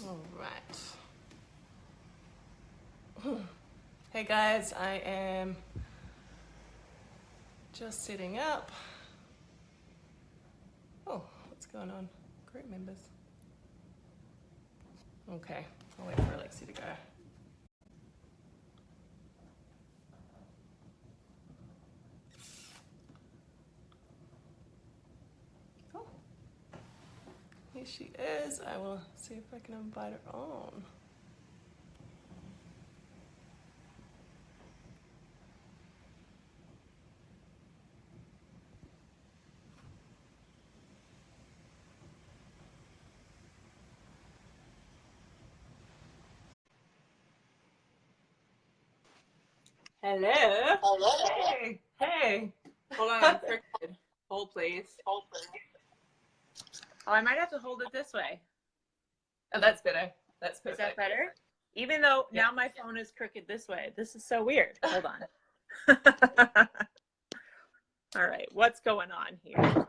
All right. Hey guys, I am just setting up. Oh, what's going on? Group members. Okay, I'll wait for Alexi to go. Oh, here she is. I will see if I can invite her on. Hello. Hey, hey. Hold on, I'm crooked. Hold, please. Oh, I might have to hold it this way. Oh, that's better. That's perfect. Is that better? Even though now my phone is crooked this way. This is so weird. Hold on. All right, what's going on here?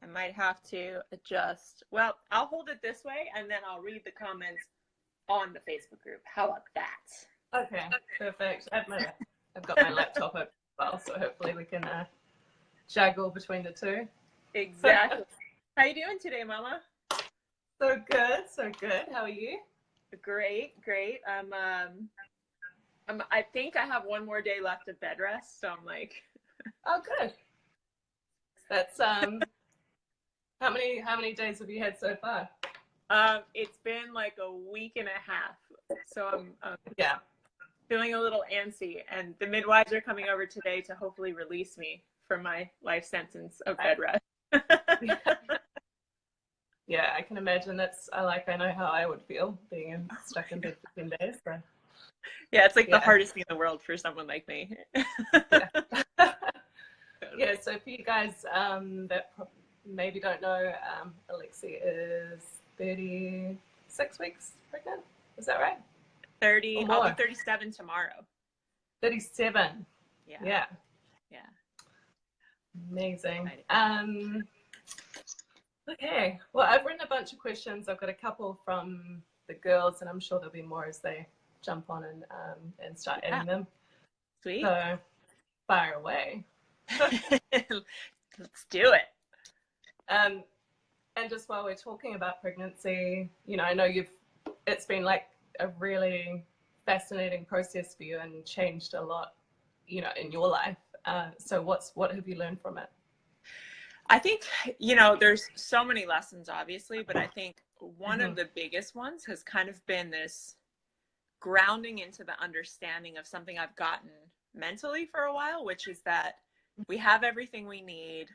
I might have to adjust. Well, I'll hold it this way and then I'll read the comments on the Facebook group. How about that? Okay, perfect. I've got my laptop open as well, so hopefully we can juggle between the two. Exactly. How you doing today, Mama? So good, so good. How are you? Great, great. I think I have one more day left of bed rest, so I'm like, oh, good. That's how many days have you had so far? It's been like a week and a half, so I'm yeah, feeling a little antsy, and the midwives are coming over today to hopefully release me from my life sentence of bed rest. Yeah, I can imagine. I know how I would feel being stuck in bed for 10 days. So. Yeah, it's like the hardest thing in the world for someone like me. Yeah, so for you guys that maybe don't know, Alexi is 36 weeks pregnant. Is that right? 30. I'll be 37 tomorrow. 37. Yeah. Amazing. Okay, well, I've written a bunch of questions. I've got a couple from the girls, and I'm sure there'll be more as they jump on and start adding them. Sweet. So, fire away. Let's do it. And just while we're talking about pregnancy, I know it's been like a really fascinating process for you and changed a lot, in your life. So what have you learned from it? I think, there's so many lessons, obviously, but I think one of the biggest ones has kind of been this grounding into the understanding of something I've gotten mentally for a while, which is that we have everything we need.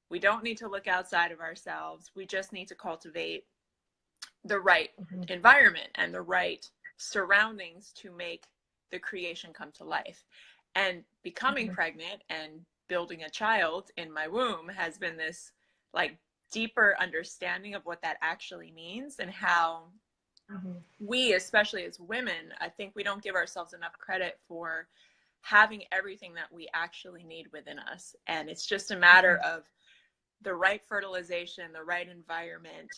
We don't need to look outside of ourselves. We just need to cultivate the right environment and the right surroundings to make the creation come to life. And becoming pregnant and building a child in my womb has been this like deeper understanding of what that actually means, and how we, especially as women, I think we don't give ourselves enough credit for having everything that we actually need within us. And it's just a matter of the right fertilization, the right environment,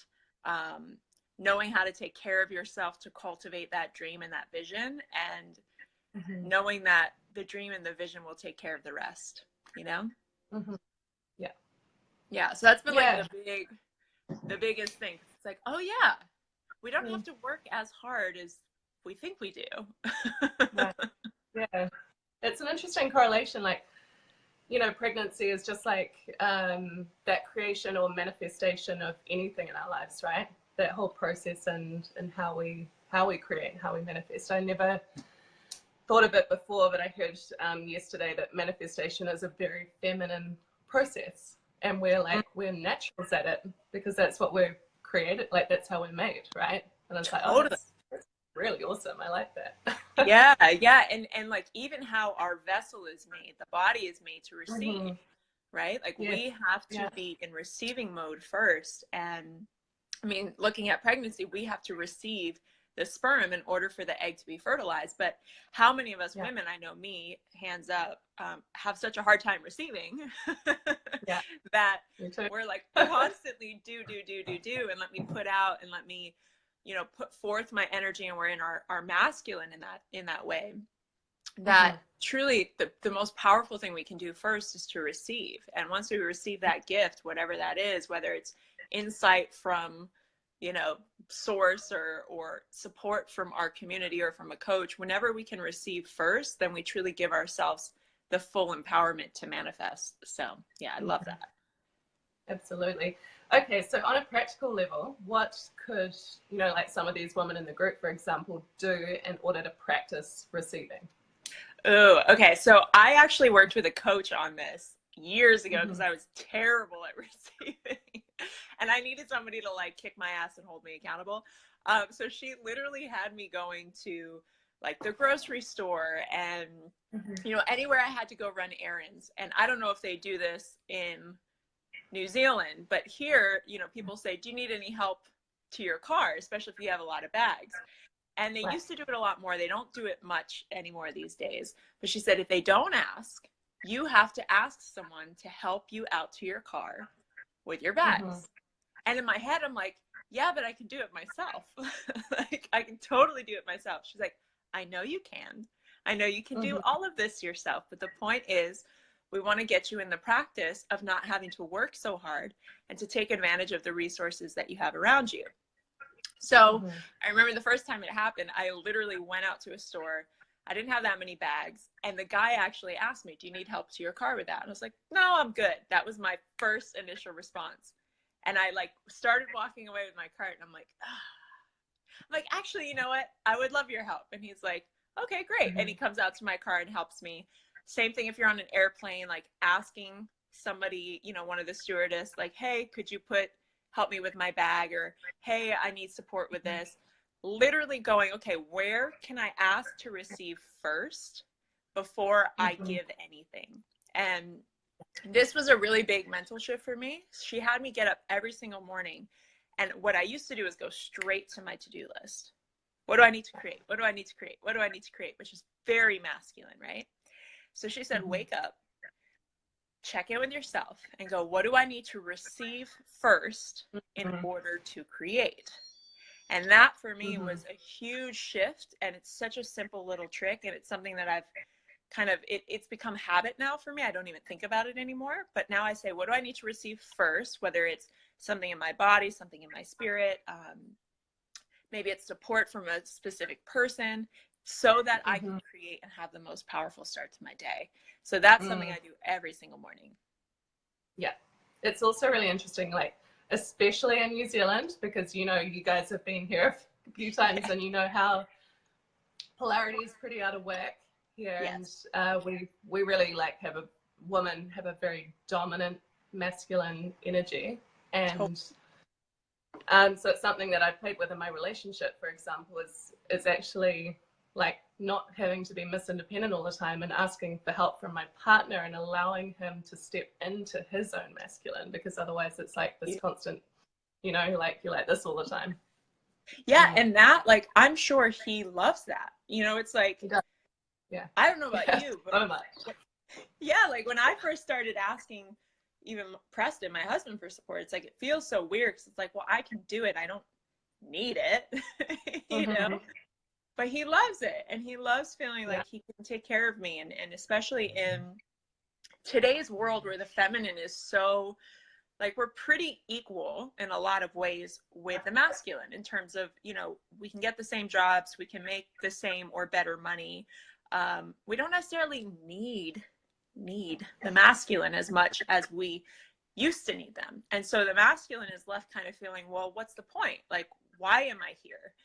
knowing how to take care of yourself to cultivate that dream and that vision, and knowing that the dream and the vision will take care of the rest, Yeah. So that's been like the biggest thing. It's like, oh yeah, we don't have to work as hard as we think we do. Right. Yeah. It's an interesting correlation. Like, pregnancy is just like that creation or manifestation of anything in our lives, right? That whole process and how we create, how we manifest. I never thought of it before, but I heard yesterday that manifestation is a very feminine process, and we're naturals at it because that's what we're created. Like, that's how we're made, right? And it's like, oh, that's really awesome. I like that. Yeah. And like even how our vessel is made, the body is made to receive, right? Like we have to be in receiving mode first. And I mean, looking at pregnancy, we have to receive the sperm in order for the egg to be fertilized. But how many of us women, I know me, hands up, have such a hard time receiving that we're like constantly do, and let me put out and let me you know, put forth my energy and we're in our masculine in that way, that truly the most powerful thing we can do first is to receive. And once we receive that gift, whatever that is, whether it's insight from, you know, source or support from our community or from a coach, whenever we can receive first, then we truly give ourselves the full empowerment to manifest. So yeah, I love that. Absolutely. Okay, so on a practical level, what could, you know, like some of these women in the group, for example, do in order to practice receiving? Oh, okay. So I actually worked with a coach on this years ago because I was terrible at receiving and I needed somebody to like kick my ass and hold me accountable. So she literally had me going to like the grocery store and, you know, anywhere I had to go run errands. And I don't know if they do this in New Zealand, but here, you know, people say, do you need any help to your car, especially if you have a lot of bags? And they used to do it a lot more. They don't do it much anymore these days. But she said, if they don't ask, you have to ask someone to help you out to your car with your bags. And in my head, I'm like, yeah, but I can do it myself. Like, I can totally do it myself. She's like, I know you can. I know you can do all of this yourself. But the point is, we want to get you in the practice of not having to work so hard and to take advantage of the resources that you have around you. So I remember the first time it happened, I literally went out to a store. I didn't have that many bags. And the guy actually asked me, do you need help to your car with that? And I was like, no, I'm good. That was my first initial response. And I like started walking away with my cart and I'm like, actually, you know what? I would love your help. And he's like, okay, great. And he comes out to my car and helps me. Same thing if you're on an airplane, like asking somebody, you know, one of the stewardess, like, hey, could you help me with my bag, or hey, I need support with this. Literally going, okay, where can I ask to receive first before I give anything? And this was a really big mental shift for me. She had me get up every single morning. And what I used to do is go straight to my to-do list. What do I need to create? What do I need to create? What do I need to create? Which is very masculine, right? So she said, wake up, check in with yourself and go, what do I need to receive first in order to create? And that for me was a huge shift. And it's such a simple little trick. And it's something that I've kind of, it's become habit now for me. I don't even think about it anymore. But now I say, what do I need to receive first? Whether it's something in my body, something in my spirit, maybe it's support from a specific person, so that I can create and have the most powerful start to my day. So that's something I do every single morning. Yeah. It's also really interesting, like, especially in New Zealand, because, you know, you guys have been here a few times and you know how polarity is pretty out of whack here. Yes. And we really like have a very dominant masculine energy. And so it's something that I played with in my relationship, for example, is actually like not having to be Miss Independent all the time and asking for help from my partner and allowing him to step into his own masculine, because otherwise it's like this constant, you know, like you're like this all the time. Yeah. And that, like, I'm sure he loves that. You know, it's like, yeah, I don't know about you, but so much. Yeah, like when I first started asking even Preston, my husband, for support, it's like, it feels so weird because it's like, well, I can do it. I don't need it, you know? But he loves it, and he loves feeling like he can take care of me. And especially in today's world where the feminine is so, like, we're pretty equal in a lot of ways with the masculine in terms of, you know, we can get the same jobs, we can make the same or better money. We don't necessarily need the masculine as much as we used to need them. And so the masculine is left kind of feeling, well, what's the point? Like, why am I here?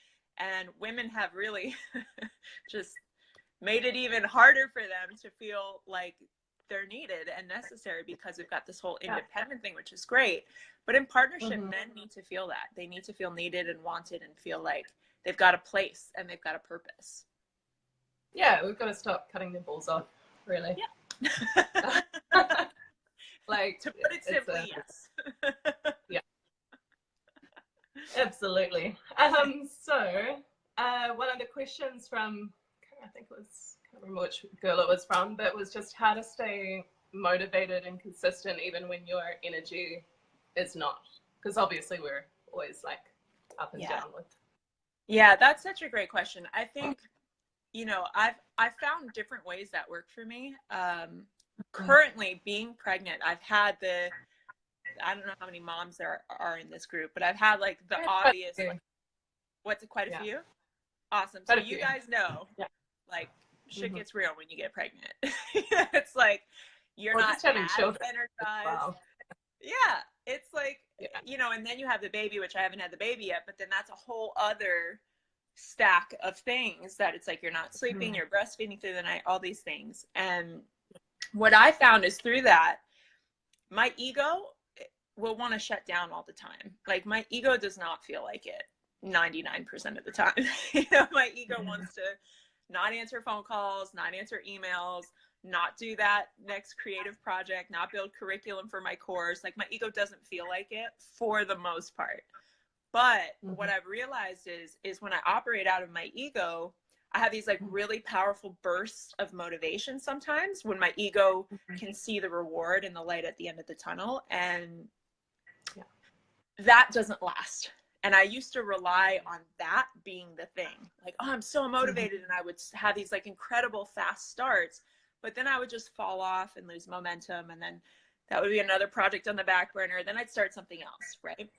And women have really just made it even harder for them to feel like they're needed and necessary, because we've got this whole independent thing, which is great. But in partnership, men need to feel that. They need to feel needed and wanted and feel like they've got a place and they've got a purpose. Yeah, we've got to stop cutting their balls off, really. Yeah. Like, to put it simply, yes. Yeah. Absolutely. So one of the questions from, I think it was, I can't remember which girl it was from, but it was just how to stay motivated and consistent even when your energy is not. Because obviously we're always like up and down with Yeah, that's such a great question. I think, you know, I've found different ways that work for me. Currently being pregnant, I've had the, I don't know how many moms there are in this group, but I've had like the obvious, like, what's it, quite a few? Awesome. So you guys know, like, shit gets real when you get pregnant. It's like, you're not just having as children. energized. Wow. Yeah. It's like, you know, and then you have the baby, which I haven't had the baby yet, but then that's a whole other stack of things that it's like, you're not sleeping, you're breastfeeding through the night, all these things. And what I found is through that, my ego will want to shut down all the time. Like, my ego does not feel like it 99% of the time. You know, my ego wants to not answer phone calls, not answer emails, not do that next creative project, not build curriculum for my course. Like, my ego doesn't feel like it for the most part. But what I've realized is when I operate out of my ego, I have these like really powerful bursts of motivation sometimes when my ego can see the reward and the light at the end of the tunnel. And that doesn't last. And I used to rely on that being the thing. Like, oh, I'm so motivated. And I would have these like incredible fast starts, but then I would just fall off and lose momentum. And then that would be another project on the back burner. Then I'd start something else, right?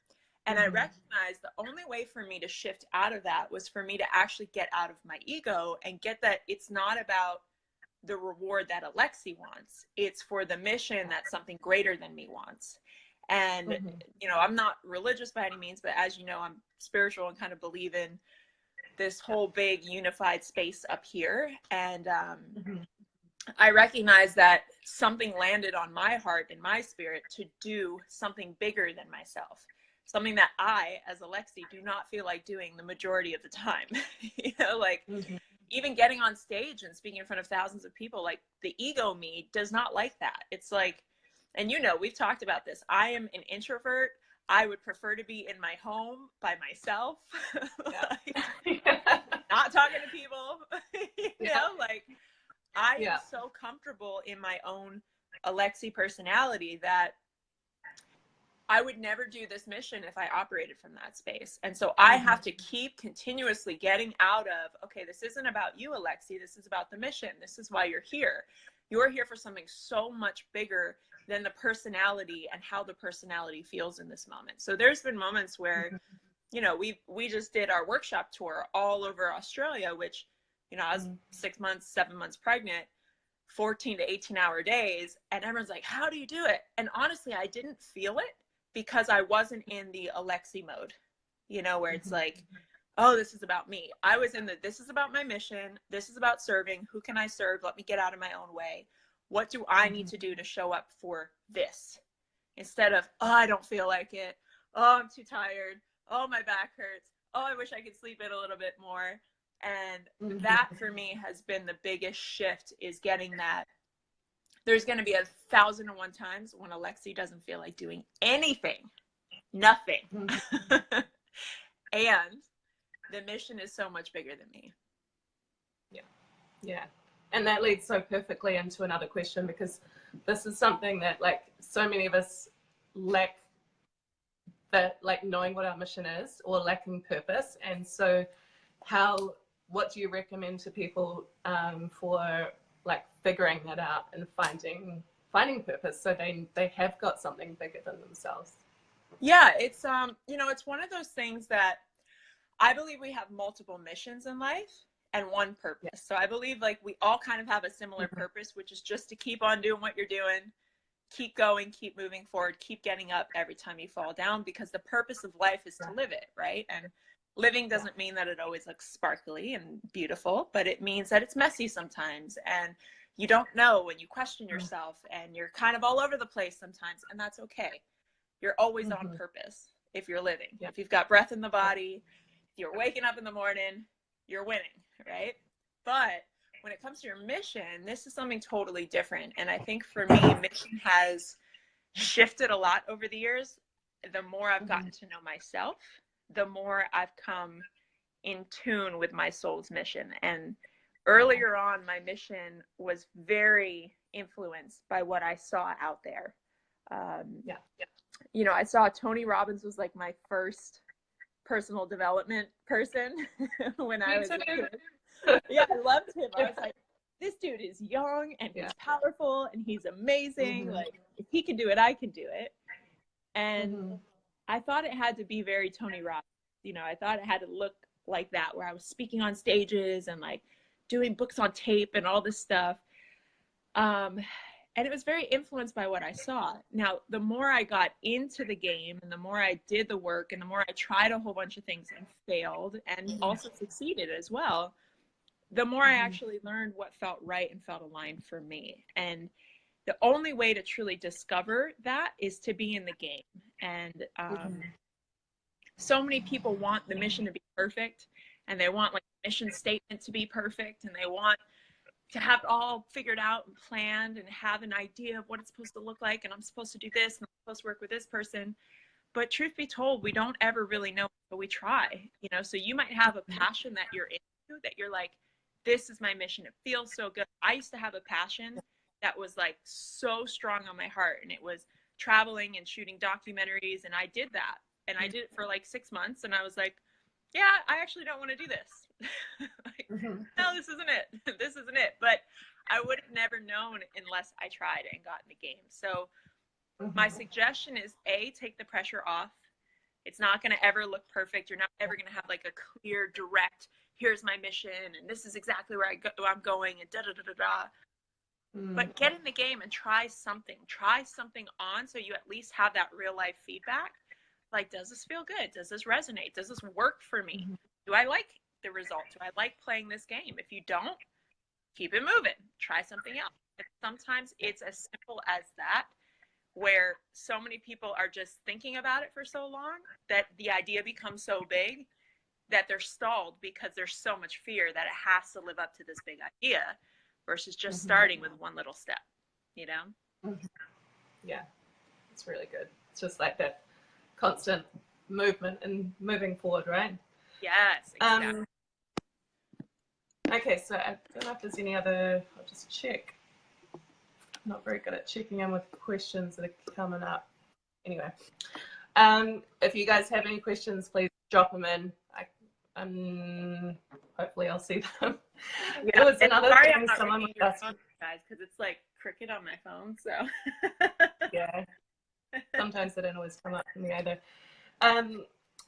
And I recognized the only way for me to shift out of that was for me to actually get out of my ego and get that it's not about the reward that Alexi wants. It's for the mission that something greater than me wants. And, you know, I'm not religious by any means, but as you know, I'm spiritual and kind of believe in this whole big unified space up here. And I recognize that something landed on my heart and my spirit to do something bigger than myself. Something that I, as Alexi, do not feel like doing the majority of the time. You know, like even getting on stage and speaking in front of thousands of people, like the ego me does not like that. It's like, and you know, we've talked about this. I am an introvert. I would prefer to be in my home by myself, like, not talking to people, you know, like I am so comfortable in my own Alexi personality that I would never do this mission if I operated from that space. And so I have to keep continuously getting out of, okay, this isn't about you, Alexi. This is about the mission. This is why you're here. You're here for something so much bigger than the personality and how the personality feels in this moment. So there's been moments where, you know, we just did our workshop tour all over Australia, which, you know, I was 6 months, 7 months pregnant, 14 to 18-hour days. And everyone's like, how do you do it? And honestly, I didn't feel it, because I wasn't in the Alexi mode, you know, where it's like, oh, this is about me. I was in the, this is about my mission. This is about serving. Who can I serve? Let me get out of my own way. What do I need to do to show up for this? Instead of, oh, I don't feel like it. Oh, I'm too tired. Oh, my back hurts. Oh, I wish I could sleep in a little bit more. And that for me has been the biggest shift, is getting that. There's going to be 1,001 times when Alexi doesn't feel like doing anything, nothing. And the mission is so much bigger than me. Yeah. And that leads so perfectly into another question, because this is something that like so many of us lack, that like knowing what our mission is, or lacking purpose. And so what do you recommend to people for like figuring that out and finding purpose, so they have got something bigger than themselves? Yeah, it's you know, it's one of those things that I believe we have multiple missions in life and one purpose. So I believe like we all kind of have a similar purpose, which is just to keep on doing what you're doing, keep going, keep moving forward, keep getting up every time you fall down, because the purpose of life is to live it, right? And living doesn't mean that it always looks sparkly and beautiful, but it means that it's messy sometimes, and you don't know when you question yourself, and you're kind of all over the place sometimes, and that's okay. You're always on purpose if you're living. If you've got breath in the body, if you're waking up in the morning, you're winning, right? But when it comes to your mission, this is something totally different. And I think for me, mission has shifted a lot over the years. The more I've gotten to know myself, the more I've come in tune with my soul's mission. And earlier on, my mission was very influenced by what I saw out there. You know, I saw Tony Robbins was like my first personal development person when I Me was a too. kid. Yeah, I loved him. I was like, this dude is young and he's powerful and he's amazing. Like, if he can do it, I can do it. And I thought it had to be very Tony Robbins. You know, I thought it had to look like that, where I was speaking on stages and like doing books on tape and all this stuff. And it was very influenced by what I saw. Now, the more I got into the game and the more I did the work and the more I tried a whole bunch of things and failed and also succeeded as well, the more I actually learned what felt right and felt aligned for me. And the only way to truly discover that is to be in the game. And so many people want the mission to be perfect, and they want like the mission statement to be perfect, and they want to have it all figured out and planned and have an idea of what it's supposed to look like, and I'm supposed to do this and I'm supposed to work with this person. But truth be told, we don't ever really know until we try, you know. So you might have a passion that you're into, that you're like, this is my mission, it feels so good. I used to have a passion that was like so strong on my heart, and it was traveling and shooting documentaries, and I did that, and I did it for like 6 months, and I was like, yeah, I actually don't want to do this. Like, no, this isn't it. This isn't it. But I would have never known unless I tried and got in the game. So my suggestion is, A, take the pressure off. It's not going to ever look perfect. You're not ever going to have like a clear, direct, here's my mission, and this is exactly where I'm going, and da-da-da-da-da. But get in the game and try something. Try something on, so you at least have that real life feedback. Like, does this feel good? Does this resonate? Does this work for me? Do I like the result? Do I like playing this game? If you don't, keep it moving. Try something else. And sometimes it's as simple as that, where so many people are just thinking about it for so long that the idea becomes so big that they're stalled because there's so much fear that it has to live up to this big idea versus just starting with one little step, you know? Yeah, it's really good. It's just like that constant movement and moving forward, right? Yes, exactly. Okay, so I don't know if there's any other, I'll just check. I'm not very good at checking in with questions that are coming up. Anyway, if you guys have any questions, please drop them in. Hopefully I'll see them. Yeah, there was another sorry, thing someone was asking, guys, because it's like cricket on my phone, so. Yeah, sometimes they don't always come up for me either.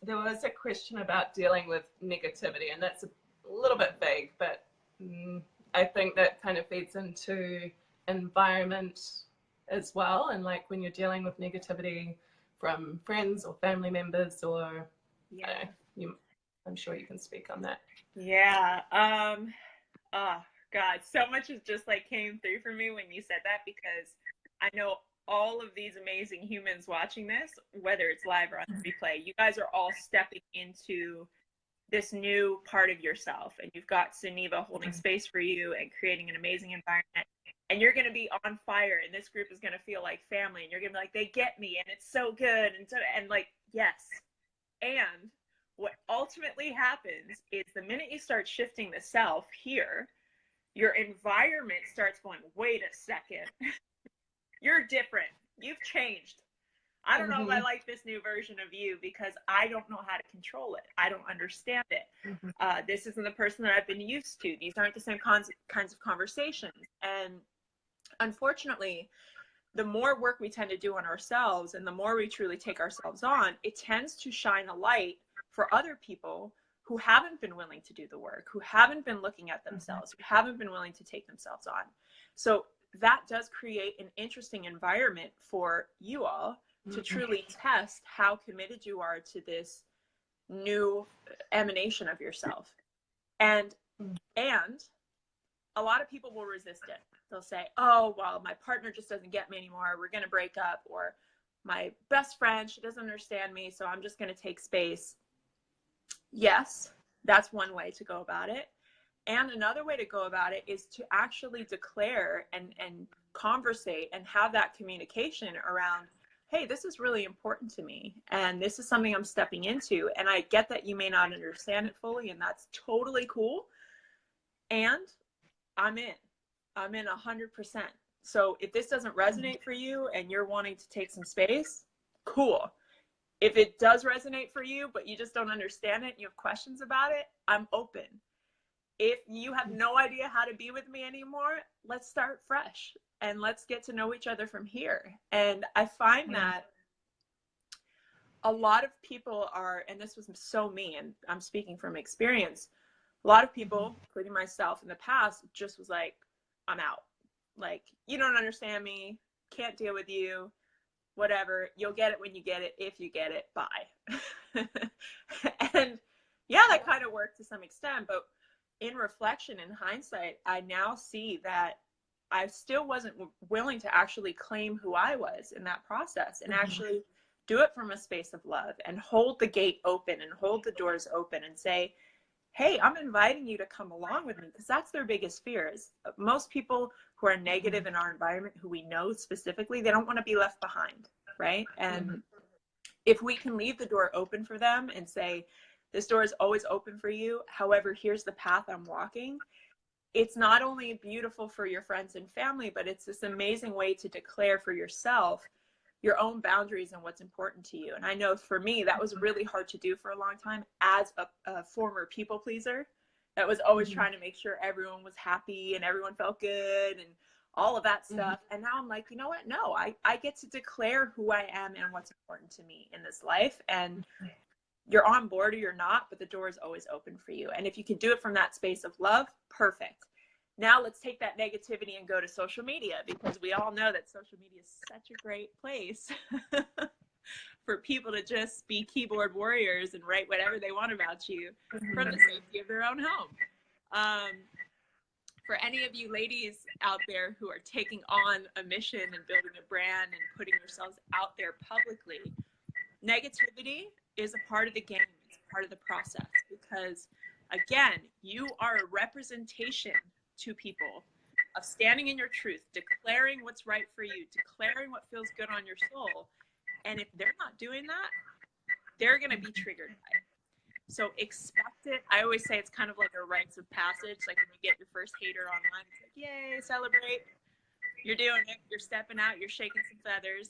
There was a question about dealing with negativity, and that's a little bit vague, but I think that kind of feeds into environment as well. And like when you're dealing with negativity from friends or family members, or I'm sure you can speak on that. Yeah. Oh God, so much has just like came through for me when you said that, because I know all of these amazing humans watching this, whether it's live or on replay, you guys are all stepping into this new part of yourself, and you've got Sunniva holding space for you and creating an amazing environment, and you're going to be on fire, and this group is going to feel like family, and you're going to be like, they get me, and it's so good, and like, yes. And what ultimately happens is the minute you start shifting the self here, your environment starts going, wait a second, you're different, you've changed. I don't know if I like this new version of you because I don't know how to control it. I don't understand it. This isn't the person that I've been used to. These aren't the same kinds of conversations. And unfortunately, the more work we tend to do on ourselves and the more we truly take ourselves on, it tends to shine a light for other people who haven't been willing to do the work, who haven't been looking at themselves, who haven't been willing to take themselves on. So that does create an interesting environment for you all to truly test how committed you are to this new emanation of yourself. And a lot of people will resist it. They'll say, oh, well, my partner just doesn't get me anymore. We're going to break up. Or my best friend, she doesn't understand me, so I'm just going to take space. Yes, that's one way to go about it. And another way to go about it is to actually declare and conversate and have that communication around, hey, this is really important to me, and this is something I'm stepping into, and I get that you may not understand it fully, and that's totally cool, and I'm in 100%. So if this doesn't resonate for you and you're wanting to take some space, cool. If it does resonate for you, but you just don't understand it, and you have questions about it, I'm open. If you have no idea how to be with me anymore, let's start fresh and let's get to know each other from here. And I find that a lot of people are, and this was so me, and I'm speaking from experience, a lot of people, including myself in the past, just was like, I'm out. Like, you don't understand me, can't deal with you, whatever. You'll get it when you get it. If you get it, bye. And yeah, that kind of worked to some extent. But in reflection, in hindsight, I now see that I still wasn't willing to actually claim who I was in that process and actually do it from a space of love and hold the gate open and hold the doors open and say, hey, I'm inviting you to come along with me, because that's their biggest fear. Is most people who are negative in our environment, who we know specifically, they don't want to be left behind, right? And if we can leave the door open for them and say, this door is always open for you, however, here's the path I'm walking, it's not only beautiful for your friends and family, but it's this amazing way to declare for yourself your own boundaries and what's important to you. And I know for me, that was really hard to do for a long time as a former people pleaser that was always trying to make sure everyone was happy and everyone felt good and all of that stuff. And now I'm like, you know what? No, I get to declare who I am and what's important to me in this life. And you're on board or you're not, but the door is always open for you. And if you can do it from that space of love, perfect. Now let's take that negativity and go to social media, because we all know that social media is such a great place for people to just be keyboard warriors and write whatever they want about you from the safety of their own home. For any of you ladies out there who are taking on a mission and building a brand and putting yourselves out there publicly, negativity is a part of the game. It's a part of the process, because again, you are a representation to people of standing in your truth, declaring what's right for you, declaring what feels good on your soul. And if they're not doing that, they're going to be triggered by it. So expect it. I always say it's kind of like a rites of passage. Like when you get your first hater online, it's like, yay, celebrate. You're doing it. You're stepping out. You're shaking some feathers.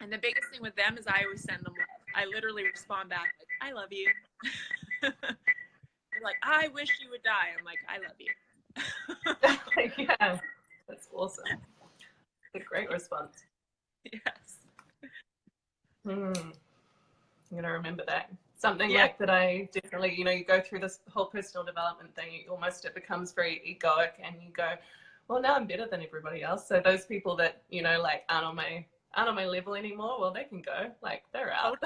And the biggest thing with them is I always send them love. I literally respond back like, I love you. They're like, I wish you would die. I'm like, I love you. Yeah, that's awesome. It's a great response. Yes. I'm going to remember that. Something like that I definitely, you know, you go through this whole personal development thing, it becomes very egoic, and you go, well, now I'm better than everybody else. So those people that, you know, like aren't on my level anymore, well, they can go, like they're out.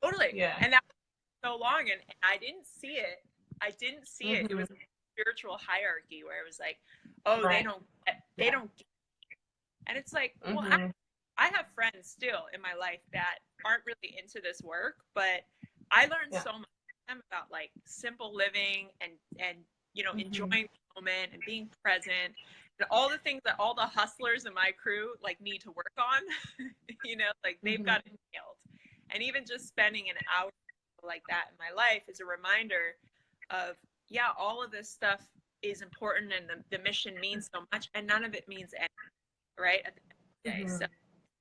Totally. Yeah. And that was so long, and I didn't see it. It was a spiritual hierarchy where it was like, oh, they don't get it. And it's like, well, I have friends still in my life that aren't really into this work, but I learned so much from them about like simple living and you know, enjoying the moment and being present and all the things that all the hustlers in my crew like need to work on. You know, like they've got it nailed. And even just spending an hour like that in my life is a reminder of, yeah, all of this stuff is important, and the mission means so much, and none of it means anything, right? At the end of the day. So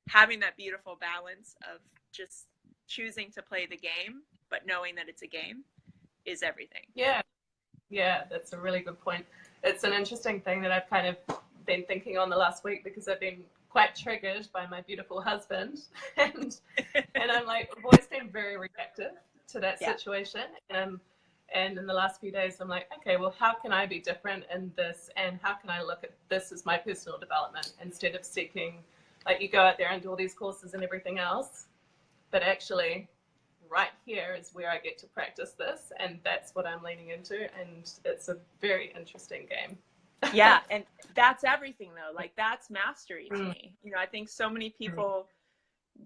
having that beautiful balance of just choosing to play the game, but knowing that it's a game is everything. Yeah, that's a really good point. It's an interesting thing that I've kind of been thinking on the last week, because I've been quite triggered by my beautiful husband, and I'm like, I've always been very reactive to that situation, and in the last few days I'm like, okay, well, how can I be different in this, and how can I look at this as my personal development, instead of seeking, like, you go out there and do all these courses and everything else, but actually right here is where I get to practice this, and that's what I'm leaning into, and it's a very interesting game. Yeah, and that's everything though. Like, that's mastery to me. You know, I think so many people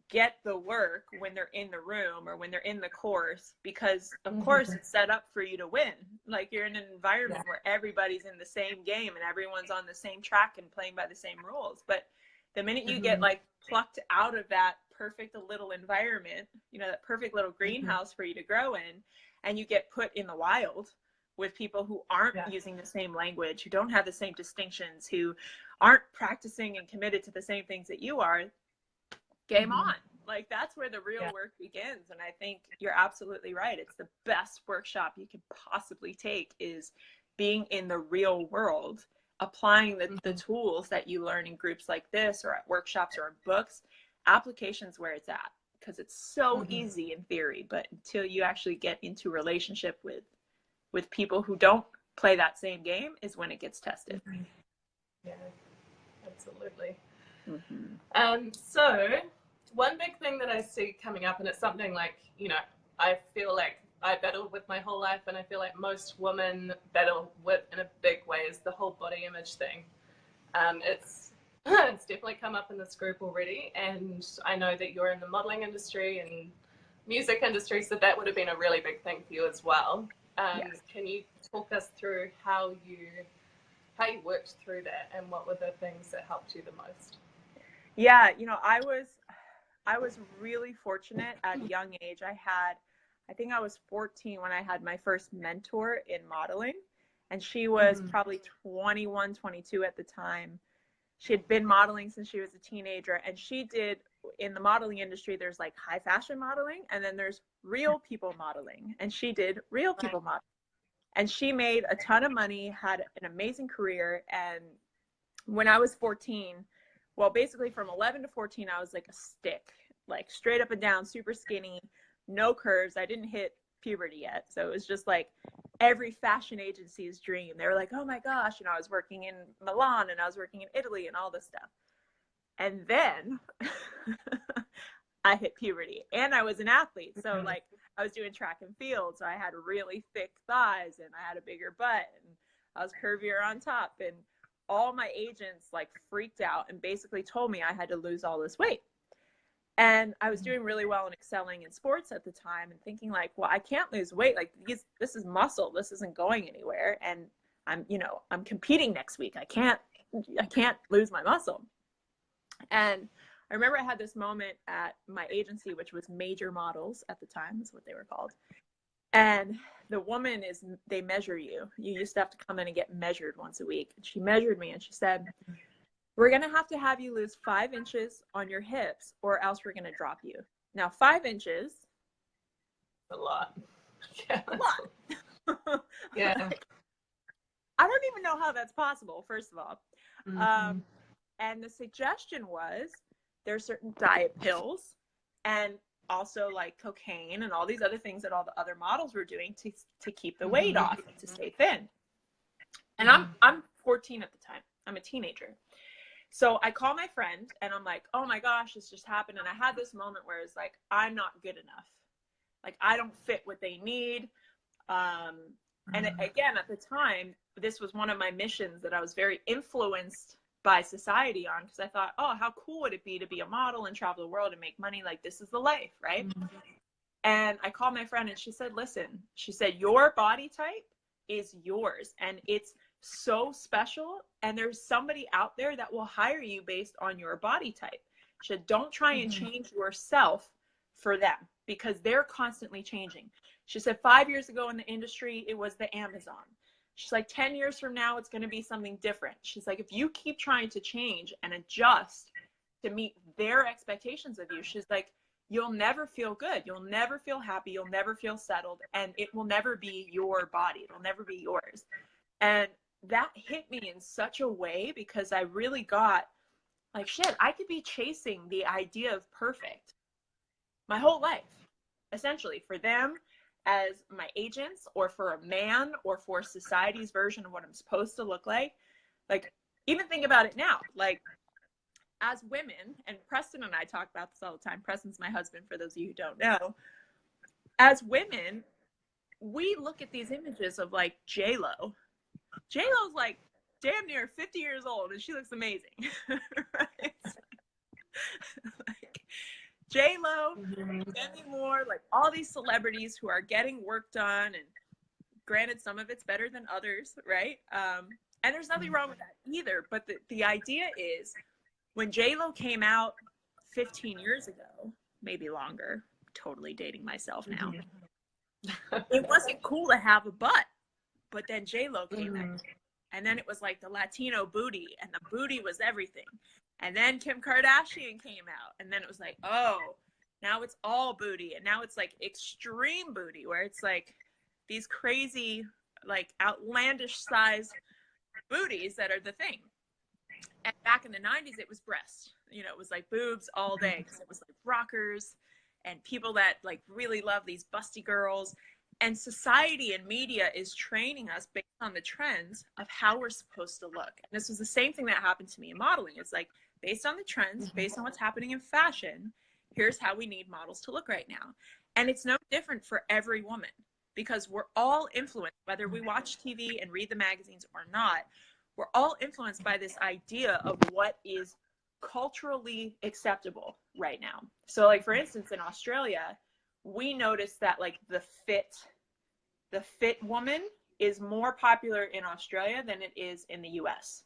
get the work when they're in the room or when they're in the course, because of course it's set up for you to win. Like, you're in an environment where everybody's in the same game and everyone's on the same track and playing by the same rules. But the minute you get like plucked out of that perfect little environment, you know, that perfect little greenhouse for you to grow in, and you get put in the wild with people who aren't using the same language, who don't have the same distinctions, who aren't practicing and committed to the same things that you are, game on. Like, that's where the real work begins. And I think you're absolutely right. It's the best workshop you could possibly take, is being in the real world, applying the tools that you learn in groups like this, or at workshops, or in books. Application's where it's at, because it's so easy in theory, but until you actually get into relationship with people who don't play that same game is when it gets tested. Yeah, absolutely. So one big thing that I see coming up, and it's something like, you know, I feel like I battled with my whole life, and I feel like most women battle with in a big way, is the whole body image thing. It's definitely come up in this group already, and I know that you're in the modeling industry and music industry, so that would have been a really big thing for you as well. Can you talk us through how you worked through that, and what were the things that helped you the most? Yeah, you know, I was really fortunate at a young age. I think I was 14 when I had my first mentor in modeling, and she was probably 21, 22 at the time. She had been modeling since she was a teenager, and she did, in the modeling industry, there's like high fashion modeling, and then there's real people modeling, and she did real people modeling. And she made a ton of money, had an amazing career. And when I was 14, well, basically from 11 to 14, I was like a stick, like straight up and down, super skinny, no curves. I didn't hit puberty yet. So it was just like every fashion agency's dream. They were like, oh my gosh. You know, I was working in Milan, and I was working in Italy, and all this stuff. And then I hit puberty, and I was an athlete. So like, I was doing track and field. So I had really thick thighs, and I had a bigger butt, and I was curvier on top. And all my agents like freaked out and basically told me I had to lose all this weight. And I was doing really well and excelling in sports at the time, and thinking like, well, I can't lose weight. Like, this is muscle. This isn't going anywhere. And I'm competing next week. I can't lose my muscle. And I remember I had this moment at my agency, which was Major Models at the time, is what they were called. And the woman they measure you. You used to have to come in and get measured once a week. And she measured me, and she said, we're going to have you lose 5 inches on your hips, or else we're going to drop you. Now, 5 inches. A lot. Yeah. A lot. Yeah. I don't even know how that's possible, first of all. And the suggestion was, there's certain diet pills, and also like cocaine and all these other things that all the other models were doing to keep the weight off and to stay thin. And I'm 14 at the time. I'm a teenager. So I call my friend, and I'm like, oh my gosh, this just happened. And I had this moment where it's like, I'm not good enough. Like, I don't fit what they need. And again, at the time, this was one of my missions that I was very influenced by society on, because I thought, oh, how cool would it be to be a model and travel the world and make money? Like, this is the life, right? And I called my friend, and she said, listen, she said, your body type is yours, and it's so special, and there's somebody out there that will hire you based on your body type. She said, don't try and change yourself for them, because they're constantly changing. She said 5 years ago in the industry, it was the Amazon. She's like, 10 years from now, it's going to be something different. She's like, if you keep trying to change and adjust to meet their expectations of you, she's like, you'll never feel good. You'll never feel happy. You'll never feel settled. And it will never be your body. It'll never be yours. And that hit me in such a way, because I really got like, shit, I could be chasing the idea of perfect my whole life, essentially, for them as my agents, or for a man, or for society's version of what I'm supposed to look like. Like, even think about it now, like, as women, and Preston and I talk about this all the time. Preston's my husband, for those of you who don't know. As women, we look at these images of like J-Lo. J-Lo's like damn near 50 years old, and she looks amazing. Right? Like, J-Lo, Demi Moore, like all these celebrities who are getting work done, and granted, some of it's better than others, right? And there's nothing wrong with that either. But the idea is, when J-Lo came out 15 years ago, maybe longer, totally dating myself now, it wasn't cool to have a butt. But then J-Lo came out, and then it was like the Latino booty, and the booty was everything. And then Kim Kardashian came out, and then it was like, oh, Now it's all booty. And now it's like extreme booty, where it's like these crazy, like outlandish size booties that are the thing. And back in the 90s, it was breast. You know, it was like boobs all day, because it was like rockers and people that like really love these busty girls. And society and media is training us based on the trends of how we're supposed to look. And this was the same thing that happened to me in modeling. It's like, based on the trends, based on what's happening in fashion, here's how we need models to look right now. And it's no different for every woman, because we're all influenced, whether we watch TV and read the magazines or not, we're all influenced by this idea of what is culturally acceptable right now. So like, for instance, in Australia, we noticed that like the fit woman is more popular in Australia than it is in the US.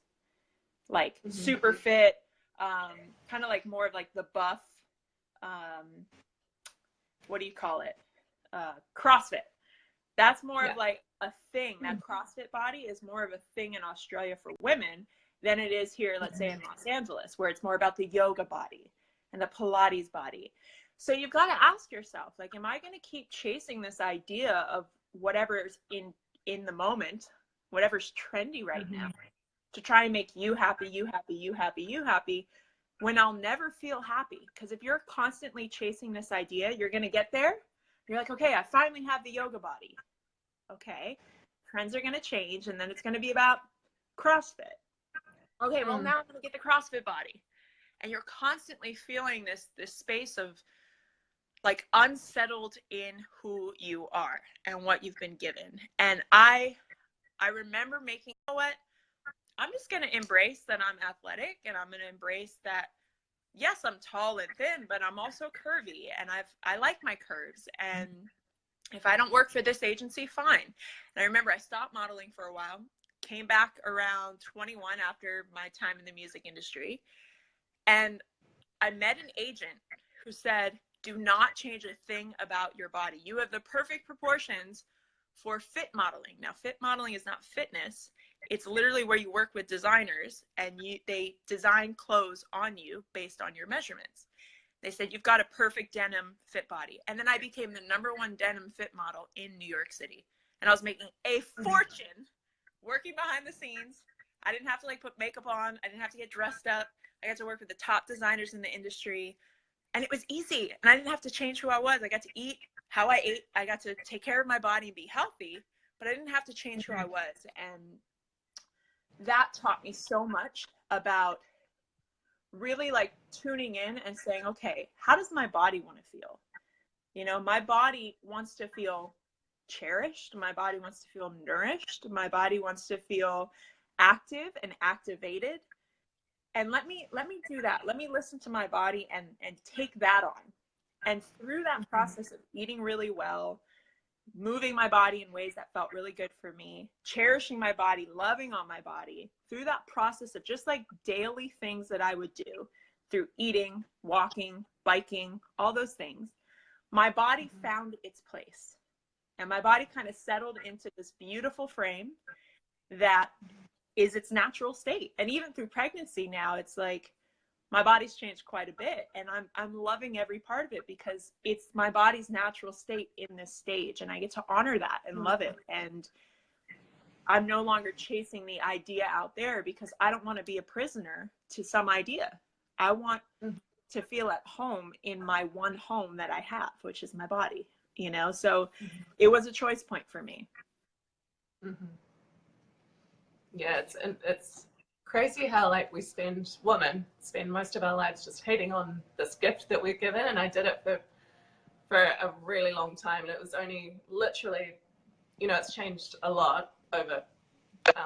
Like super fit, kind of like more of like the buff, what do you call it? CrossFit. That's more of like a thing. That CrossFit body is more of a thing in Australia for women than it is here, let's say in Los Angeles, where it's more about the yoga body and the Pilates body. So you've got to ask yourself, like, am I going to keep chasing this idea of whatever's in the moment, whatever's trendy right now, to try and make you happy, you happy, you happy, you happy, when I'll never feel happy? Because if you're constantly chasing this idea, you're going to get there. You're like, okay, I finally have the yoga body. Okay, trends are going to change, and then it's going to be about CrossFit. Okay, well, now I'm going to get the CrossFit body. And you're constantly feeling this space of like unsettled in who you are and what you've been given. And I remember making, you know what, I'm just going to embrace that I'm athletic, and I'm going to embrace that, yes, I'm tall and thin, but I'm also curvy, and I like my curves. And if I don't work for this agency, fine. And I remember I stopped modeling for a while, came back around 21 after my time in the music industry, and I met an agent who said, do not change a thing about your body. You have the perfect proportions for fit modeling. Now, fit modeling is not fitness. It's literally where you work with designers, and they design clothes on you based on your measurements. They said, you've got a perfect denim fit body. And then I became the #1 denim fit model in New York City. And I was making a fortune working behind the scenes. I didn't have to like put makeup on. I didn't have to get dressed up. I got to work with the top designers in the industry. And it was easy. And I didn't have to change who I was. I got to eat how I ate. I got to take care of my body and be healthy, but I didn't have to change who I was. And that taught me so much about really like tuning in and saying, okay, how does my body want to feel? You know, my body wants to feel cherished. My body wants to feel nourished. My body wants to feel active and activated. And let me do that. Let me listen to my body and take that on. And through that process of eating really well, moving my body in ways that felt really good for me, cherishing my body, loving on my body, through that process of just like daily things that I would do through eating, walking, biking, all those things, my body found its place. And my body kind of settled into this beautiful frame that is its natural state. And even through pregnancy now, it's like my body's changed quite a bit, and I'm loving every part of it because it's my body's natural state in this stage, and I get to honor that and love it. And I'm no longer chasing the idea out there because I don't want to be a prisoner to some idea. I want to feel at home in my one home that I have, which is my body, you know? So it was a choice point for me. Yeah, it's crazy how like women spend most of our lives just hating on this gift that we're given. And I did it for a really long time, and it was only literally, you know, it's changed a lot over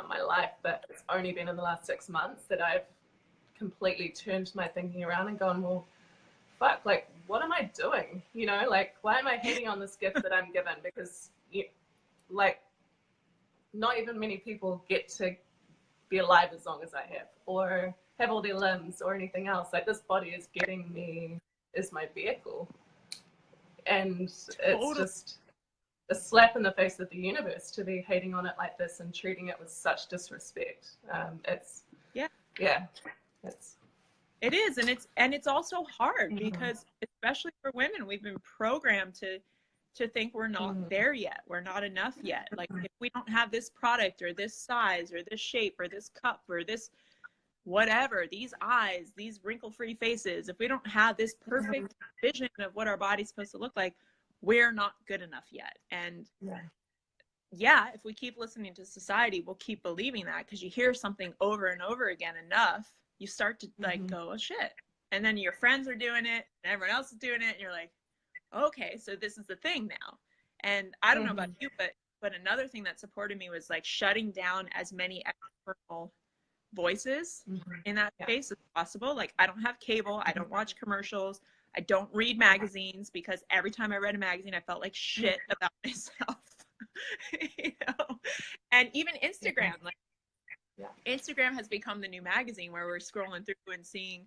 my life, but it's only been in the last 6 months that I've completely turned my thinking around and gone, well, fuck, like, what am I doing? You know, like, why am I hating on this gift that I'm given? Because like, not even many people get to be alive as long as I have, or have all their limbs or anything else. Like, this body is getting me, is my vehicle. And it's just a slap in the face of the universe to be hating on it like this and treating it with such disrespect. It's It is, and it's also hard because, especially for women, we've been programmed to think we're not there yet. We're not enough yet. Like, if we don't have this product or this size or this shape or this cup or this whatever, these eyes, these wrinkle-free faces, if we don't have this perfect vision of what our body's supposed to look like, we're not good enough yet. And yeah, if we keep listening to society, we'll keep believing that, because you hear something over and over again enough, you start to like go, oh shit. And then your friends are doing it and everyone else is doing it, and you're like, okay, so this is the thing now. And I don't know about you, but another thing that supported me was like shutting down as many external voices in that space as possible. Like, I don't have cable, I don't watch commercials, I don't read magazines, because every time I read a magazine I felt like shit about myself. You know? And even Instagram, like Instagram has become the new magazine where we're scrolling through and seeing,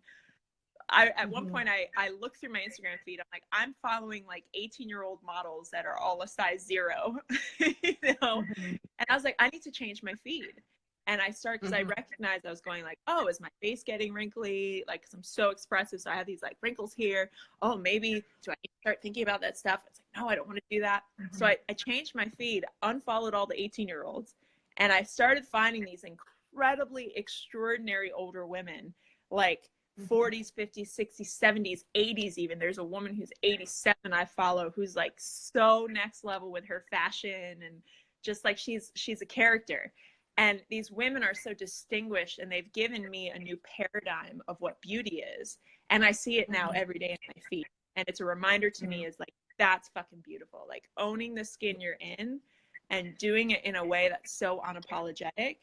at one point I look through my Instagram feed, I'm like, I'm following like 18-year-old models that are all a size 0. You know? And I was like, I need to change my feed. And I started, because I recognized I was going like, oh, is my face getting wrinkly? Like, because I'm so expressive, so I have these like wrinkles here. Oh, maybe do I need to start thinking about that stuff? It's like, no, I don't want to do that. So I changed my feed, unfollowed all the 18-year-olds, and I started finding these incredibly extraordinary older women, like 40s, 50s, 60s, 70s, 80s even. There's a woman who's 87 I follow, who's like so next level with her fashion, and just like she's a character. And these women are so distinguished, and they've given me a new paradigm of what beauty is. And I see it now every day in my feed. And it's a reminder to me, is like, that's fucking beautiful. Like, owning the skin you're in and doing it in a way that's so unapologetic.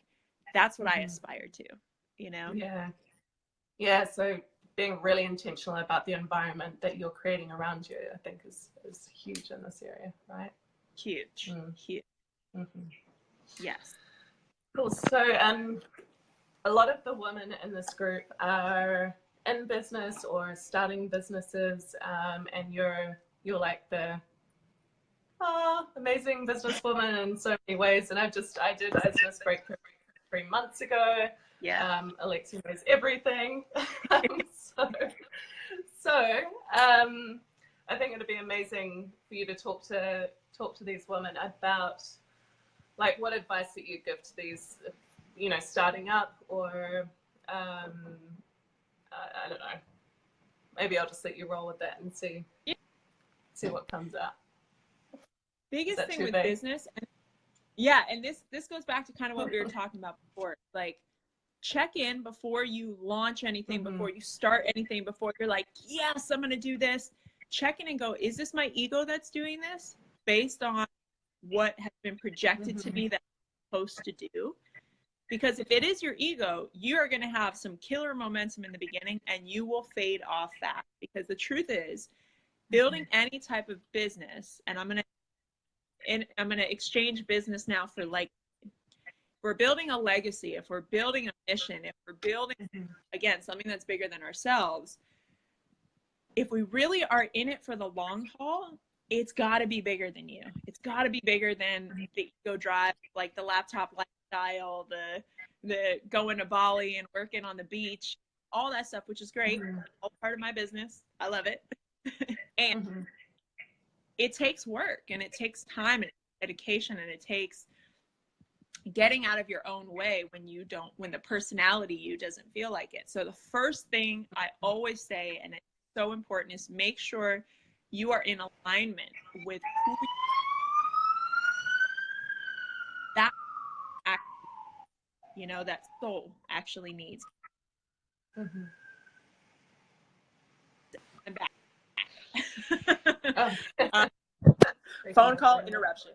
That's what I aspire to, you know? Yeah. Yeah. So being really intentional about the environment that you're creating around you, I think is huge in this area, right? Huge. Huge. Yes. Cool. So a lot of the women in this group are in business or starting businesses, and you're like the amazing businesswoman in so many ways. And I did a business breakthrough 3 months ago. Alexi knows everything. So I think it'd be amazing for you to talk to these women about, like, what advice that you give to these, you know, starting up, or I don't know. Maybe I'll just let you roll with that and see what comes out. Biggest thing with business, and this goes back to kind of what we were talking about before. Like, check in before you launch anything, before you start anything, before you're like, yes, I'm going to do this. Check in and go, is this my ego that's doing this based on what has been projected to me that I'm supposed to do? Because if it is your ego, you are going to have some killer momentum in the beginning, and you will fade off fast. Because the truth is, building any type of business, and I'm going to exchange business now for, like, if we're building a legacy, if we're building a mission, if we're building, again, something that's bigger than ourselves, if we really are in it for the long haul, it's got to be bigger than you. It's got to be bigger than the ego drive, like the laptop lifestyle, the going to Bali and working on the beach, all that stuff, which is great. All part of my business. I love it. And it takes work, and it takes time and dedication, and it takes getting out of your own way when the personality you doesn't feel like it. So the first thing I always say, and it's so important, is make sure you are in alignment with who that that soul actually needs. I'm back. Phone call interruption.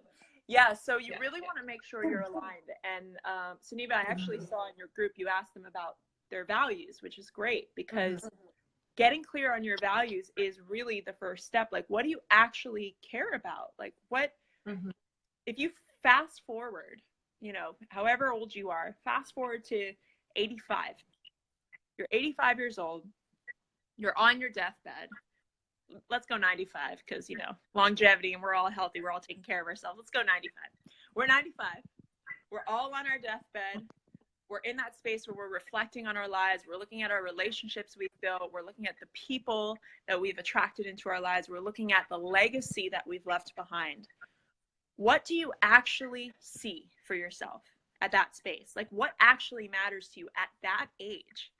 Yeah, so you really want to make sure you're aligned. And Sunniva, I actually saw in your group you asked them about their values, which is great, because getting clear on your values is really the first step. Like, what do you actually care about? Like, what if you fast forward, however old you are, fast forward to 85. You're 85 years old. You're on your deathbed. Let's go 95, because, longevity, and we're all healthy. We're all taking care of ourselves. Let's go 95. We're 95. We're all on our deathbed. we're in that space where we're reflecting on our lives. We're looking at our relationships we've built. We're looking at the people that we've attracted into our lives. We're looking at the legacy that we've left behind. What do you actually see for yourself at that space? Like, what actually matters to you at that age?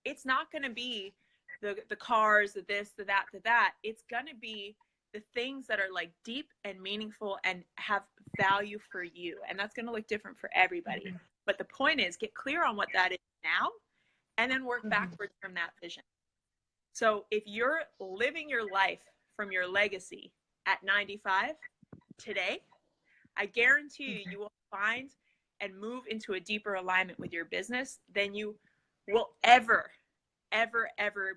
It's not going to be the cars, the this, the that, the that. It's going to be the things that are like deep and meaningful and have value for you. And that's going to look different for everybody. But the point is, get clear on what that is now and then work backwards from that vision. So if you're living your life from your legacy at 95 today, I guarantee you will find and move into a deeper alignment with your business than you will ever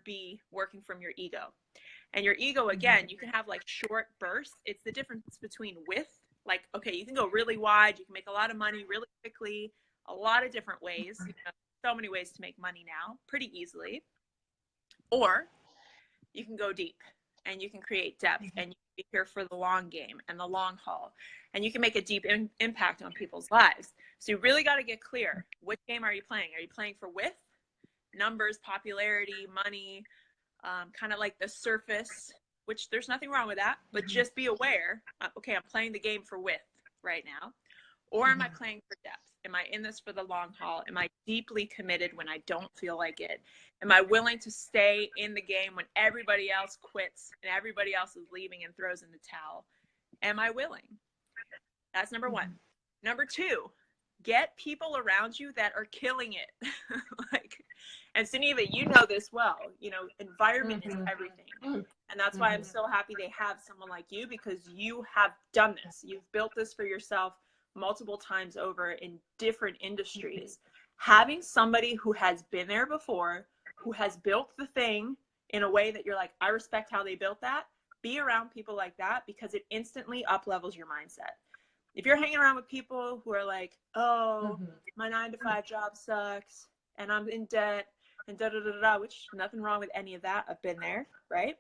be working from your ego. And your ego, again, you can have like short bursts. It's the difference between width. Like, okay, you can go really wide. You can make a lot of money really quickly, a lot of different ways. You know, so many ways to make money now pretty easily. Or you can go deep and you can create depth and you can be here for the long game and the long haul. And you can make a deep impact on people's lives. So you really got to get clear. Which game are you playing? Are you playing for width, numbers, popularity, money, kind of like the surface, which there's nothing wrong with that, but just be aware, okay, I'm playing the game for width right now, or am I playing for depth? Am I in this for the long haul? Am I deeply committed when I don't feel like it? Am I willing to stay in the game when everybody else quits and everybody else is leaving and throws in the towel? Am I willing? That's number one. Number two, get people around you that are killing it. And Sunniva, you know this well, you know, environment is everything. And that's why I'm so happy they have someone like you, because you have done this. You've built this for yourself multiple times over in different industries. Having somebody who has been there before, who has built the thing in a way that you're like, I respect how they built that. Be around people like that, because it instantly up levels your mindset. If you're hanging around with people who are like, oh, my 9-to-5 job sucks and I'm in debt and which nothing wrong with any of that. I've been there, right?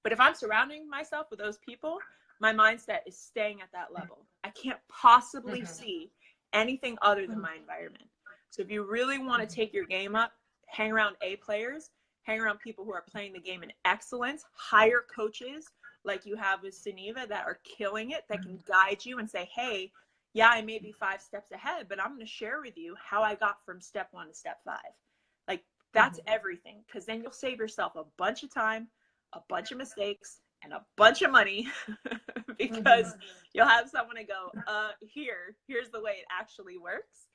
But if I'm surrounding myself with those people, my mindset is staying at that level. I can't possibly see anything other than my environment. So if you really want to take your game up, hang around A players, hang around people who are playing the game in excellence, hire coaches like you have with Sunniva that are killing it, that can guide you and say, hey, yeah, I may be 5 steps ahead, but I'm going to share with you how I got from step 1 to step 5. Like, that's everything, because then you'll save yourself a bunch of time, a bunch of mistakes, and a bunch of money because you'll have someone to go, here's the way it actually works.